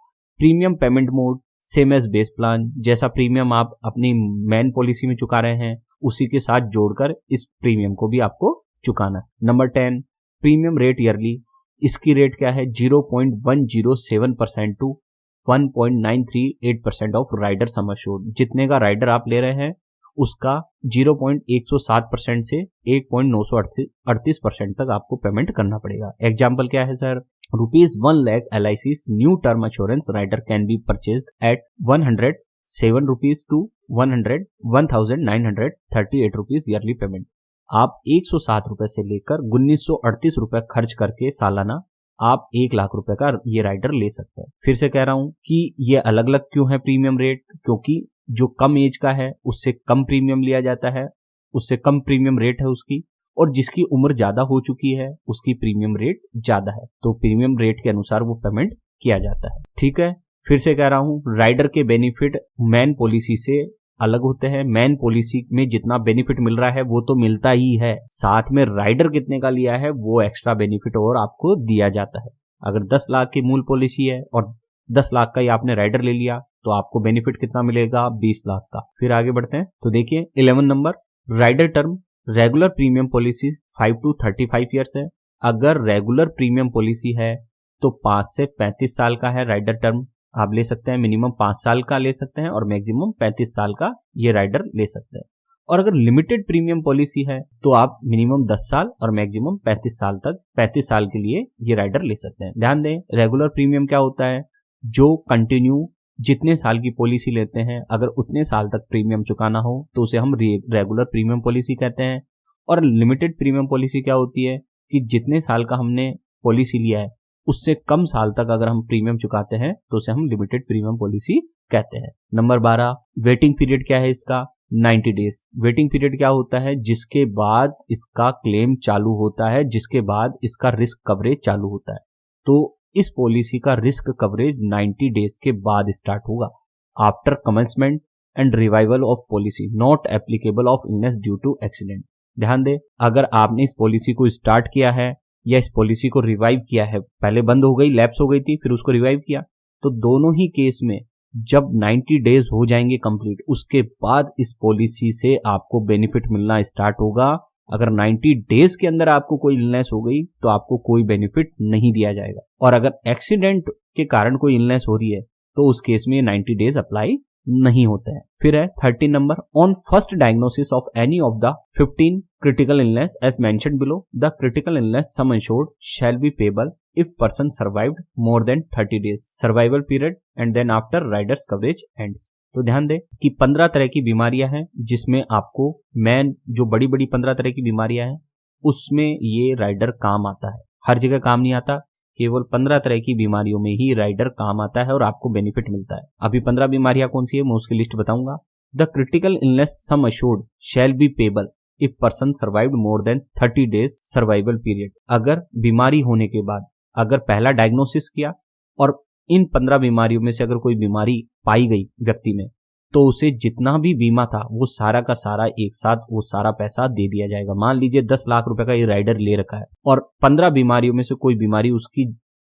premium payment mode same as base plan. जैसा प्रीमियम आप अपनी मेन पॉलिसी में चुका रहे हैं उसी के साथ जोड़कर इस प्रीमियम को भी आपको चुकाना। Number 10, premium rate yearly. इसकी रेट क्या है? 0.107% to 1.938% of rider sum assured. जितने का राइडर आप ले रहे हैं उसका 0.107% से 1.938% तक आपको पेमेंट करना पड़ेगा। एग्जाम्पल क्या है sir? ₹1 lakh LIC's new term insurance rider can be purchase at 107 rupees to 1,938 rupees yearly payment. आप 107 रुपए से लेकर 1938 रुपए खर्च करके सालाना आप 1 लाख रुपए का ये राइडर ले सकते हैं। फिर से कह रहा हूं कि ये अलग अलग क्यों है प्रीमियम रेट? क्योंकि जो कम एज का है उससे कम प्रीमियम लिया जाता है, उससे कम प्रीमियम रेट है उसकी, और जिसकी उम्र ज्यादा हो चुकी है उसकी प्रीमियम रेट ज्यादा है, तो प्रीमियम रेट के अनुसार वो पेमेंट किया जाता है। ठीक है, फिर से कह रहा हूं, राइडर के बेनिफिट मैन पॉलिसी से अलग होते हैं। मैन पॉलिसी में जितना बेनिफिट मिल रहा है वो तो मिलता ही है, साथ में राइडर कितने का लिया है वो एक्स्ट्रा बेनिफिट और आपको दिया जाता है। अगर 10 लाख की मूल पॉलिसी है और 10 लाख का ही आपने राइडर ले लिया तो आपको बेनिफिट कितना मिलेगा? 20 लाख का। फिर आगे बढ़ते हैं तो देखिए 11 number, rider term regular premium policy 5 to 35 years है। अगर रेगुलर प्रीमियम पॉलिसी है तो 5 से 35 साल का है राइडर टर्म, आप ले सकते हैं। मिनिमम 5 साल का ले सकते हैं और मैक्सिमम 35 साल का ये राइडर ले सकते हैं। और अगर लिमिटेड प्रीमियम पॉलिसी है तो आप मिनिमम 10 साल और मैक्सिमम 35 साल तक 35 साल के लिए ये राइडर ले सकते हैं। ध्यान दें, रेगुलर प्रीमियम क्या होता है, जो कंटिन्यू जितने साल की पॉलिसी लेते हैं अगर उतने साल तक प्रीमियम चुकाना हो तो उसे हम रेगुलर प्रीमियम पॉलिसी कहते हैं। और लिमिटेड प्रीमियम पॉलिसी क्या होती है कि जितने साल का हमने पॉलिसी लिया है उससे कम साल तक अगर हम प्रीमियम चुकाते हैं तो उसे हम लिमिटेड प्रीमियम पॉलिसी कहते हैं। नंबर 12, वेटिंग पीरियड क्या है इसका, 90 डेज। वेटिंग पीरियड क्या होता है, जिसके बाद इसका क्लेम चालू होता है, जिसके बाद इसका रिस्क कवरेज चालू होता है। तो इस पॉलिसी का रिस्क कवरेज 90 डेज के बाद स्टार्ट होगा। After commencement and revival of policy not applicable of illness due to accident. ध्यान दे, अगर आपने इस पॉलिसी को स्टार्ट किया है या इस पॉलिसी को रिवाइव किया है, पहले बंद हो गई, लैप्स हो गई थी, फिर उसको रिवाइव किया, तो दोनों ही केस में जब 90 डेज हो जाएंगे कंप्लीट, उसके बाद इस पॉलिसी से आपको बेनिफिट मिलना स्टार्ट होगा। अगर 90 डेज के अंदर आपको कोई इलनेस हो गई तो आपको कोई बेनिफिट नहीं दिया जाएगा। और अगर एक्सीडेंट के कारण कोई इलनेस हो रही है तो उस केस में 90 डेज अप्लाई नहीं होते हैं। फिर है 13 number, on first diagnosis of any of the 15 critical illness as mentioned below, the critical illness sum assured shall be payable if person survived more than 30 days survival period and then after rider's coverage ends। तो ध्यान दें कि 15 तरह की बीमारियां हैं जिसमें आपको मेन जो बड़ी बड़ी 15 तरह की बीमारियां हैं उसमें ये राइडर काम आता है। हर जगह काम नहीं आता, केवल 15 तरह की बीमारियों में ही राइडर काम आता है और आपको बेनिफिट मिलता है। अभी 15 बीमारियां कौन सी है मैं उसकी लिस्ट बताऊंगा। The critical illness sum assured shall be payable if person survived more than 30 days survival period. अगर बीमारी होने के बाद अगर पहला डायग्नोसिस किया और इन 15 बीमारियों में से अगर कोई बीमारी पाई गई व्यक्ति में तो उसे जितना भी बीमा था वो सारा का सारा एक साथ वो सारा पैसा दे दिया जाएगा। मान लीजिए 10 लाख रुपए का ये राइडर ले रखा है और 15 बीमारियों में से कोई बीमारी उसकी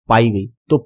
पाई गई तो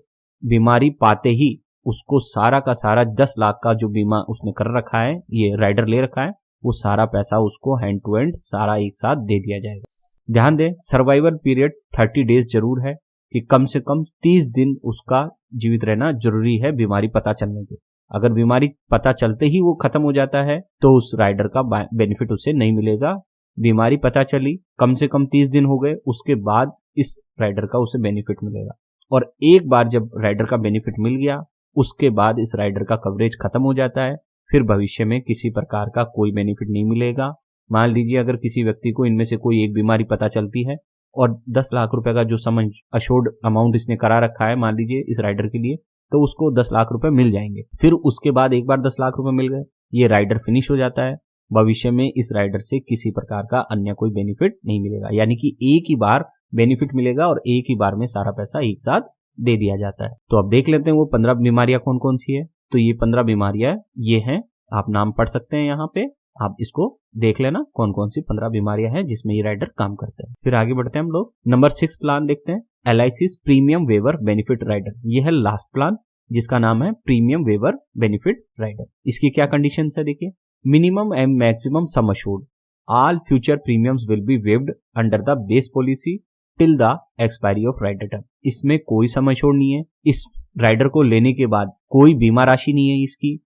बीमारी पाते ही उसको सारा का सारा 10 लाख का जो बीमा उसने कर रखा है, ये राइडर ले रखा है, वो सारा पैसा उसको हैंड टू हैंड सारा एक साथ दे दिया जाएगा। ध्यान दें, सर्वाइवल पीरियड 30 डेज जरूर है कि कम से कम 30 दिन उसका जीवित रहना जरूरी है बीमारी पता चलने के। अगर बीमारी पता चलते ही वो खत्म हो जाता है तो उस राइडर का बेनिफिट उसे नहीं मिलेगा। बीमारी पता चली, कम से कम 30 दिन हो गए, उसके बाद इस राइडर का उसे बेनिफिट मिलेगा। और एक बार जब राइडर का बेनिफिट मिल गया उसके बाद इस राइडर का कवरेज खत्म हो जाता है, फिर भविष्य में किसी प्रकार का कोई बेनिफिट नहीं मिलेगा। मान लीजिए अगर किसी व्यक्ति को इनमें से कोई एक बीमारी पता चलती है और 10 लाख रुपए का जो सम अश्योर्ड अमाउंट इसने करा रखा है मान लीजिए इस राइडर के लिए, तो उसको 10 लाख रुपए मिल जाएंगे। फिर उसके बाद एक बार 10 लाख रुपए मिल गए, ये राइडर फिनिश हो जाता है। भविष्य में इस राइडर से किसी प्रकार का अन्य कोई बेनिफिट नहीं मिलेगा, यानी कि एक ही बार बेनिफिट मिलेगा और एक ही बार में सारा पैसा एक साथ दे दिया जाता है। तो अब देख लेते हैं वो 15 बीमारियां कौन कौन सी है। तो ये 15 बीमारियां ये हैं, आप नाम पढ़ सकते हैं यहाँ पे, आप इसको देख लेना कौन कौन सी 15 बीमारियां हैं जिसमें ये राइडर काम करते हैं। फिर आगे बढ़ते हैं हम लोग, नंबर 6 प्लान देखते हैं, LIC's premium waiver benefit rider. ये है लास्ट प्लान जिसका नाम है प्रीमियम वेवर बेनिफिट राइडर। इसकी क्या कंडीशन है देखिए, minimum and maximum sum assured, all future premiums will be waived under the base policy till the expiry of rider term. इसमें कोई सम अश्योर्ड नहीं है, इस राइडर को लेने के बाद कोई बीमा राशि नहीं है इसकी।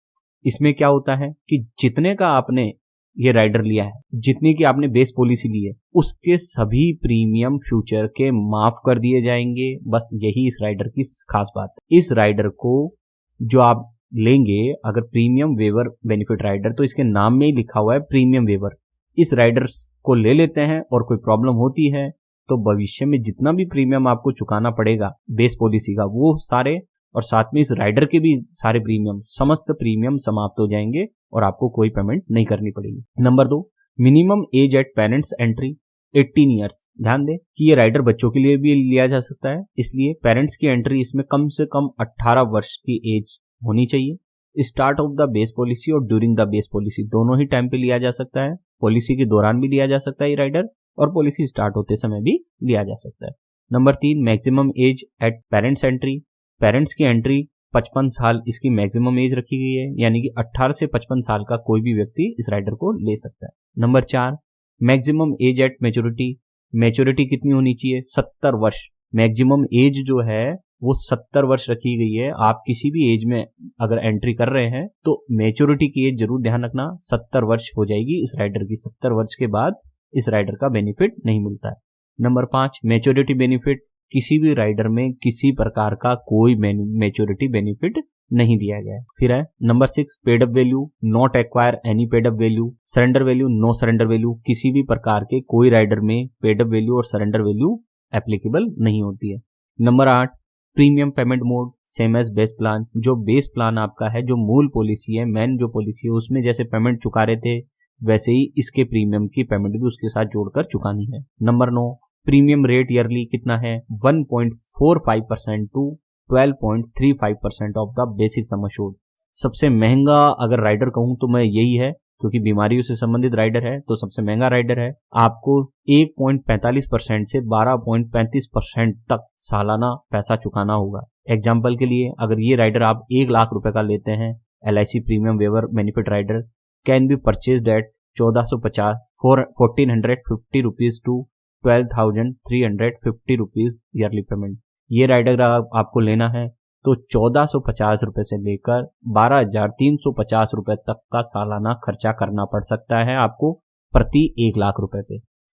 इसमें क्या होता है कि जितने का आपने ये राइडर लिया है, जितनी की आपने बेस पॉलिसी ली है, उसके सभी प्रीमियम फ्यूचर के माफ कर दिए जाएंगे। बस यही इस राइडर की खास बात है। इस राइडर को जो आप लेंगे अगर प्रीमियम वेवर बेनिफिट राइडर, तो इसके नाम में ही लिखा हुआ है प्रीमियम वेवर। इस राइडर को ले लेते हैं और कोई प्रॉब्लम होती है तो भविष्य में जितना भी प्रीमियम आपको चुकाना पड़ेगा बेस पॉलिसी का, वो सारे और साथ में इस राइडर के भी सारे प्रीमियम, समस्त प्रीमियम समाप्त हो जाएंगे और आपको कोई पेमेंट नहीं करनी पड़ेगी। Number 2, minimum age at parents entry 18 years. ध्यान दें कि ये राइडर बच्चों के लिए भी लिया जा सकता है, इसलिए पेरेंट्स की एंट्री इसमें कम से कम 18 वर्ष की एज होनी चाहिए। Start of the base policy और ड्यूरिंग द बेस पॉलिसी दोनों ही टाइम पे लिया जा सकता है। पॉलिसी के दौरान भी लिया जा सकता है ये राइडर और पॉलिसी स्टार्ट होते समय भी लिया जा सकता है। Number 3, maximum age at parents entry. Parents की एंट्री 55 साल इसकी मैक्सिमम एज रखी गई है, यानी कि 18 से 55 साल का कोई भी व्यक्ति इस राइडर को ले सकता है। Number 4, maximum age eight maturity, maturity कितनी होनी चाहिए? 70 वर्ष। मैक्सिमम एज जो है वो 70 वर्ष रखी गई है। आप किसी भी एज में अगर एंट्री कर रहे हैं तो मेच्योरिटी की एज जरूर ध्यान रखना 70 वर्ष हो जाएगी इस राइडर की। 70 वर्ष के बाद इस राइडर का बेनिफिट नहीं मिलता है। Number 5, maturity benefit. किसी भी राइडर में किसी प्रकार का कोई मेच्योरिटी बेनिफिट नहीं दिया गया है। फिर है number 6, paid up value, not acquire any paid up value, surrender value, no surrender value. किसी भी प्रकार के कोई राइडर में पेड अप वैल्यू और सरेंडर वैल्यू एप्लीकेबल नहीं होती है। Number 8, premium payment mode same as base plan. जो बेस प्लान आपका है, जो मूल पॉलिसी है, मेन जो पॉलिसी है, उसमें जैसे पेमेंट चुका रहे थे वैसे ही इसके प्रीमियम की पेमेंट भी उसके साथ जोड़कर चुकानी है। नंबर 9, प्रीमियम रेट ईयरली कितना है? 1.45% to 12.35% of the basic sum assured. सबसे महंगा अगर राइडर कहूं तो मैं यही है, क्योंकि बीमारियों से संबंधित राइडर है तो सबसे महंगा राइडर है। आपको 1.45% से 12.35% तक सालाना पैसा चुकाना होगा। एग्जाम्पल के लिए अगर ये राइडर आप 1 लाख रुपए का लेते हैं, LIC premium waiver benefit rider can be purchased at 1450 1450 rupees to 12,350 rupees yearly payment. ये राइडर आपको लेना है तो 1450 रुपए से लेकर 12,350 रुपए तक का सालाना खर्चा करना पड़ सकता है आपको प्रति 1 लाख रुपए पे।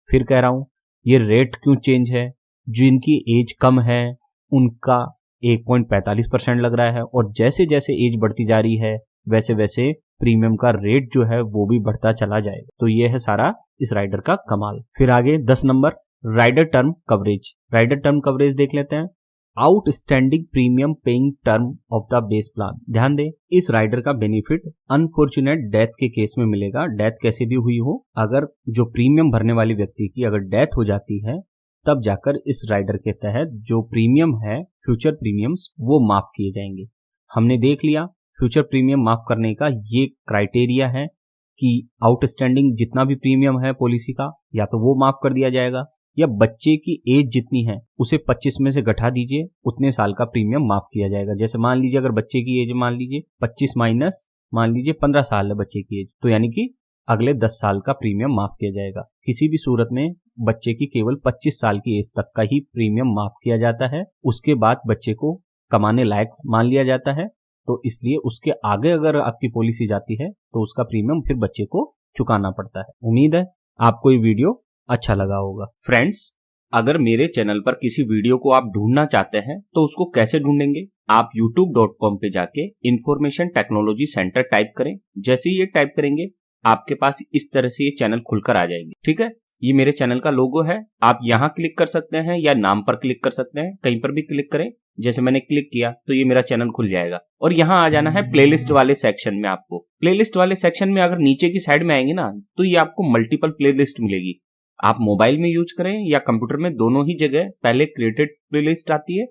फिर कह रहा हूं ये रेट क्यों चेंज है? जिनकी एज कम है उनका 1.45% लग रहा है, और जैसे जैसे एज बढ़ती जा रही है वैसे वैसे प्रीमियम का रेट जो है वो भी बढ़ता चला जाएगा। तो ये है सारा इस राइडर का कमाल। फिर आगे 10 number, rider term coverage. Rider term coverage देख लेते हैं। Outstanding premium paying term of the base plan. ध्यान दें, इस राइडर का बेनिफिट अनफॉर्चुनेट डेथ के केस में मिलेगा। डेथ कैसे भी हुई हो, अगर जो प्रीमियम भरने वाली व्यक्ति की अगर डेथ हो जाती है तब जाकर इस राइडर के तहत जो प्रीमियम है, फ्यूचर प्रीमियम्स, वो माफ किए जाएंगे। हमने देख लिया फ्यूचर प्रीमियम माफ करने का ये क्राइटेरिया है कि आउटस्टैंडिंग जितना भी प्रीमियम है पॉलिसी का, या तो वो माफ कर दिया जाएगा, या बच्चे की एज जितनी है उसे 25 में से घटा दीजिए, उतने साल का प्रीमियम माफ किया जाएगा। जैसे मान लीजिए अगर बच्चे की एज मान लीजिए 25 माइनस मान लीजिए 15 साल है बच्चे की एज, तो यानी कि अगले 10 साल का प्रीमियम माफ किया जाएगा। किसी भी सूरत में बच्चे की केवल 25 साल की एज तक का ही प्रीमियम माफ किया जाता है। उसके बाद बच्चे को कमाने लायक मान लिया जाता है, तो इसलिए उसके आगे अगर आपकी पॉलिसी जाती है तो उसका प्रीमियम फिर बच्चे को चुकाना पड़ता है। उम्मीद है आपको ये वीडियो अच्छा लगा होगा। फ्रेंड्स, अगर मेरे चैनल पर किसी वीडियो को आप ढूंढना चाहते हैं तो उसको कैसे ढूंढेंगे? आप youtube.com पे जाके इंफॉर्मेशन टेक्नोलॉजी सेंटर टाइप करें। जैसे ही ये टाइप करेंगे आपके पास इस तरह से ये चैनल खुलकर आ जाएगी। ठीक है, ये मेरे चैनल का लोगो है। आप यहाँ क्लिक कर सकते हैं या नाम पर क्लिक कर सकते हैं, कहीं पर भी क्लिक करें। जैसे मैंने क्लिक किया तो ये मेरा चैनल खुल जाएगा और यहाँ आ जाना है प्लेलिस्ट वाले सेक्शन में। आपको प्लेलिस्ट वाले सेक्शन में अगर नीचे की साइड में आएंगे ना तो ये आपको मल्टीपल प्लेलिस्ट मिलेगी। आप मोबाइल में यूज करें या कंप्यूटर में, दोनों ही जगह पहले क्रिएटेड प्लेलिस्ट आती है,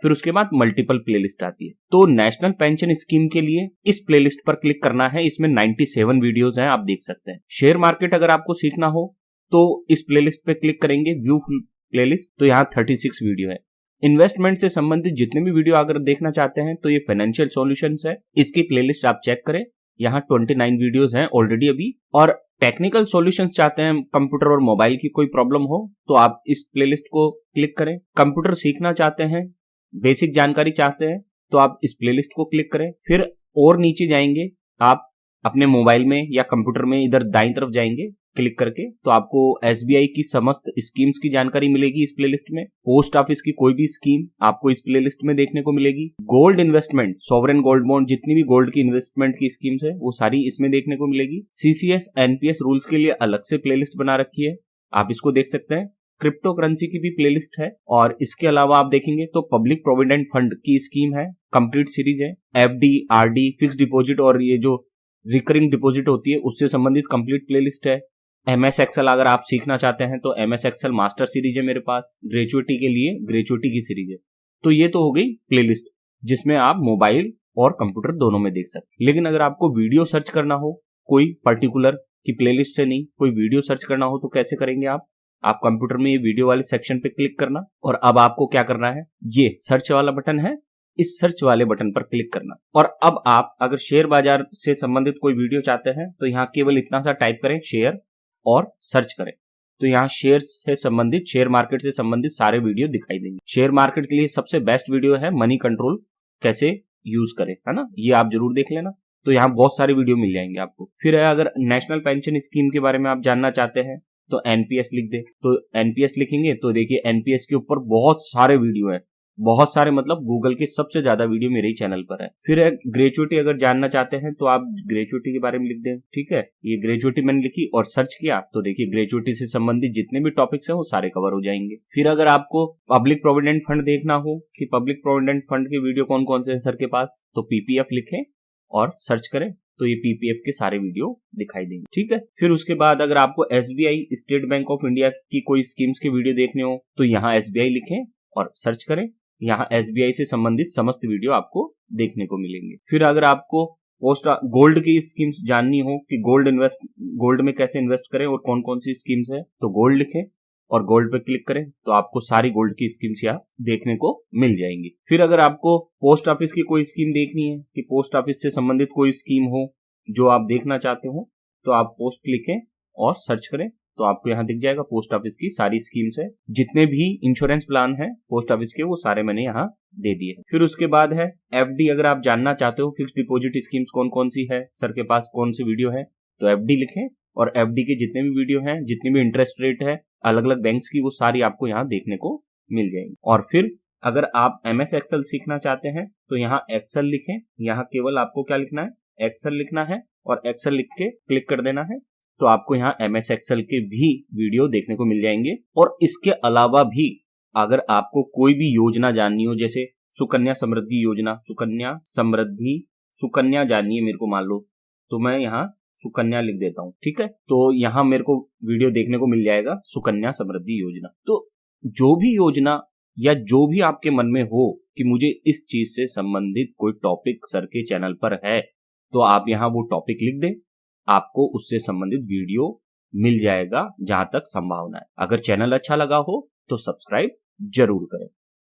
फिर उसके बाद मल्टीपल प्लेलिस्ट आती है। तो नेशनल पेंशन स्कीम के लिए इस प्लेलिस्ट पर क्लिक करना है। इसमें 97 वीडियोस हैं, आप देख सकते हैं। शेयर मार्केट अगर आपको सीखना हो तो इस प्लेलिस्ट पे क्लिक करेंगे, व्यू प्लेलिस्ट, तो यहाँ 36 वीडियो है। इन्वेस्टमेंट से संबंधित जितने भी वीडियो अगर देखना चाहते हैं तो ये फाइनेंशियल सॉल्यूशंस है, इसकी प्लेलिस्ट आप चेक करें। यहाँ 29 वीडियोस हैं ऑलरेडी अभी। और टेक्निकल सॉल्यूशंस चाहते हैं, कंप्यूटर और मोबाइल की कोई प्रॉब्लम हो तो आप इस प्लेलिस्ट को क्लिक करें। कंप्यूटर सीखना चाहते हैं, बेसिक जानकारी चाहते हैं तो आप इस प्लेलिस्ट को क्लिक करें। फिर और नीचे जाएंगे आप अपने मोबाइल में या कंप्यूटर में, इधर दाईं तरफ जाएंगे क्लिक करके, तो आपको SBI की समस्त स्कीम्स की जानकारी मिलेगी इस प्लेलिस्ट में। पोस्ट ऑफिस की कोई भी स्कीम आपको इस प्लेलिस्ट में देखने को मिलेगी। Gold investment, sovereign gold bond, जितनी भी गोल्ड की इन्वेस्टमेंट की स्कीम्स है वो सारी इसमें देखने को मिलेगी। CCS NPS रूल्स के लिए अलग से प्लेलिस्ट बना रखी है, आप इसको देख सकते हैं। क्रिप्टो करेंसी की भी प्लेलिस्ट है। और इसके अलावा आप देखेंगे तो पब्लिक प्रोविडेंट फंड की स्कीम है, कंप्लीट सीरीज है। FD, RD, फिक्स डिपॉजिट और ये जो रिकरिंग डिपॉजिट होती है उससे संबंधित कंप्लीट प्लेलिस्ट है। MS Excel अगर आप सीखना चाहते हैं तो MS Excel मास्टर सीरीज है मेरे पास। ग्रेजुएटी के लिए ग्रेजुएटी की सीरीज है। तो ये तो हो गई प्लेलिस्ट जिसमें आप मोबाइल और कंप्यूटर दोनों में देख सकते हैं। लेकिन अगर आपको वीडियो सर्च करना हो, कोई पर्टिकुलर की प्लेलिस्ट से नहीं, कोई वीडियो सर्च करना हो तो कैसे करेंगे आप कंप्यूटर में ये वीडियो वाले सेक्शन पे क्लिक करना, और अब आपको क्या करना है, ये सर्च वाला बटन है, इस सर्च वाले बटन पर क्लिक करना। और अब आप अगर शेयर बाजार से संबंधित कोई वीडियो चाहते हैं तो यहाँ केवल इतना सा टाइप करें, शेयर, और सर्च करें तो यहाँ शेयर से संबंधित, शेयर मार्केट से संबंधित सारे वीडियो दिखाई देंगे। शेयर मार्केट के लिए सबसे बेस्ट वीडियो है मनी कंट्रोल कैसे यूज करें, है ना, ये आप जरूर देख लेना। तो यहाँ बहुत सारे वीडियो मिल जाएंगे आपको। फिर अगर नेशनल पेंशन स्कीम के बारे में आप जानना चाहते हैं तो एनपीएस लिख दे, तो एनपीएस लिखेंगे तो देखिए एनपीएस के ऊपर बहुत सारे वीडियो है, बहुत सारे, मतलब गूगल के सबसे ज्यादा वीडियो मेरे ही चैनल पर है। फिर ग्रेचुइटी अगर जानना चाहते हैं तो आप ग्रेचुइटी के बारे में लिख दें, ठीक है। ये ग्रेचुइटी मैंने लिखी और सर्च किया तो देखिए ग्रेचुइटी से संबंधित जितने भी टॉपिक्स हैं वो सारे कवर हो जाएंगे। फिर अगर आपको पब्लिक प्रोविडेंट फंड देखना हो कि पब्लिक प्रोविडेंट फंड के वीडियो कौन कौन से हैं सर के पास, तो पीपीएफ लिखें और सर्च करें तो ये पीपीएफ के सारे वीडियो दिखाई देंगे, ठीक है। फिर उसके बाद अगर आपको SBI, state bank of India की कोई स्कीम्स के वीडियो देखने हो तो यहाँ एसबीआई लिखें और सर्च करें, यहाँ एसबीआई से संबंधित समस्त वीडियो आपको देखने को मिलेंगे। फिर अगर आपको गोल्ड की स्कीम्स जाननी हो कि गोल्ड में कैसे इन्वेस्ट करें और कौन कौन सी स्कीम्स है, तो गोल्ड लिखें और गोल्ड पे क्लिक करें तो आपको सारी गोल्ड की स्कीम्स यहाँ देखने को मिल जाएंगी। फिर अगर आपको पोस्ट ऑफिस की कोई स्कीम देखनी है कि पोस्ट ऑफिस से संबंधित कोई स्कीम हो जो आप देखना चाहते हो तो आप पोस्ट लिखें और सर्च करें तो आपको यहाँ दिख जाएगा पोस्ट ऑफिस की सारी स्कीम्स है, जितने भी इंश्योरेंस प्लान है पोस्ट ऑफिस के वो सारे मैंने यहाँ दे दिए। फिर उसके बाद है एफडी, अगर आप जानना चाहते हो फिक्स डिपॉजिट स्कीम्स कौन कौन सी है, सर के पास कौन सी वीडियो है, तो एफडी लिखें और एफडी के जितने भी वीडियो हैं, जितनी भी इंटरेस्ट रेट है अलग अलग बैंक्स की, वो सारी आपको यहाँ देखने को मिल जाएंगी। और फिर अगर आप एमएस एक्सेल सीखना चाहते हैं तो यहाँ एक्सेल लिखें, यहाँ केवल आपको क्या लिखना है, एक्सेल लिखना है और एक्सेल लिख के क्लिक कर देना है तो आपको यहाँ एमएस एक्सेल के भी वीडियो देखने को मिल जाएंगे। और इसके अलावा भी अगर आपको कोई भी योजना जाननी हो, जैसे सुकन्या समृद्धि योजना, सुकन्या जाननी है मेरे को मान लो, तो मैं यहाँ सुकन्या लिख देता हूँ, ठीक है। तो यहाँ मेरे को वीडियो देखने को मिल जाएगा सुकन्या समृद्धि योजना। तो जो भी योजना या जो भी आपके मन में हो कि मुझे इस चीज से संबंधित कोई टॉपिक सर के चैनल पर है, तो आप यहाँ वो टॉपिक लिख दें, आपको उससे संबंधित वीडियो मिल जाएगा जहां तक संभावना है। अगर चैनल अच्छा लगा हो तो सब्सक्राइब जरूर करें।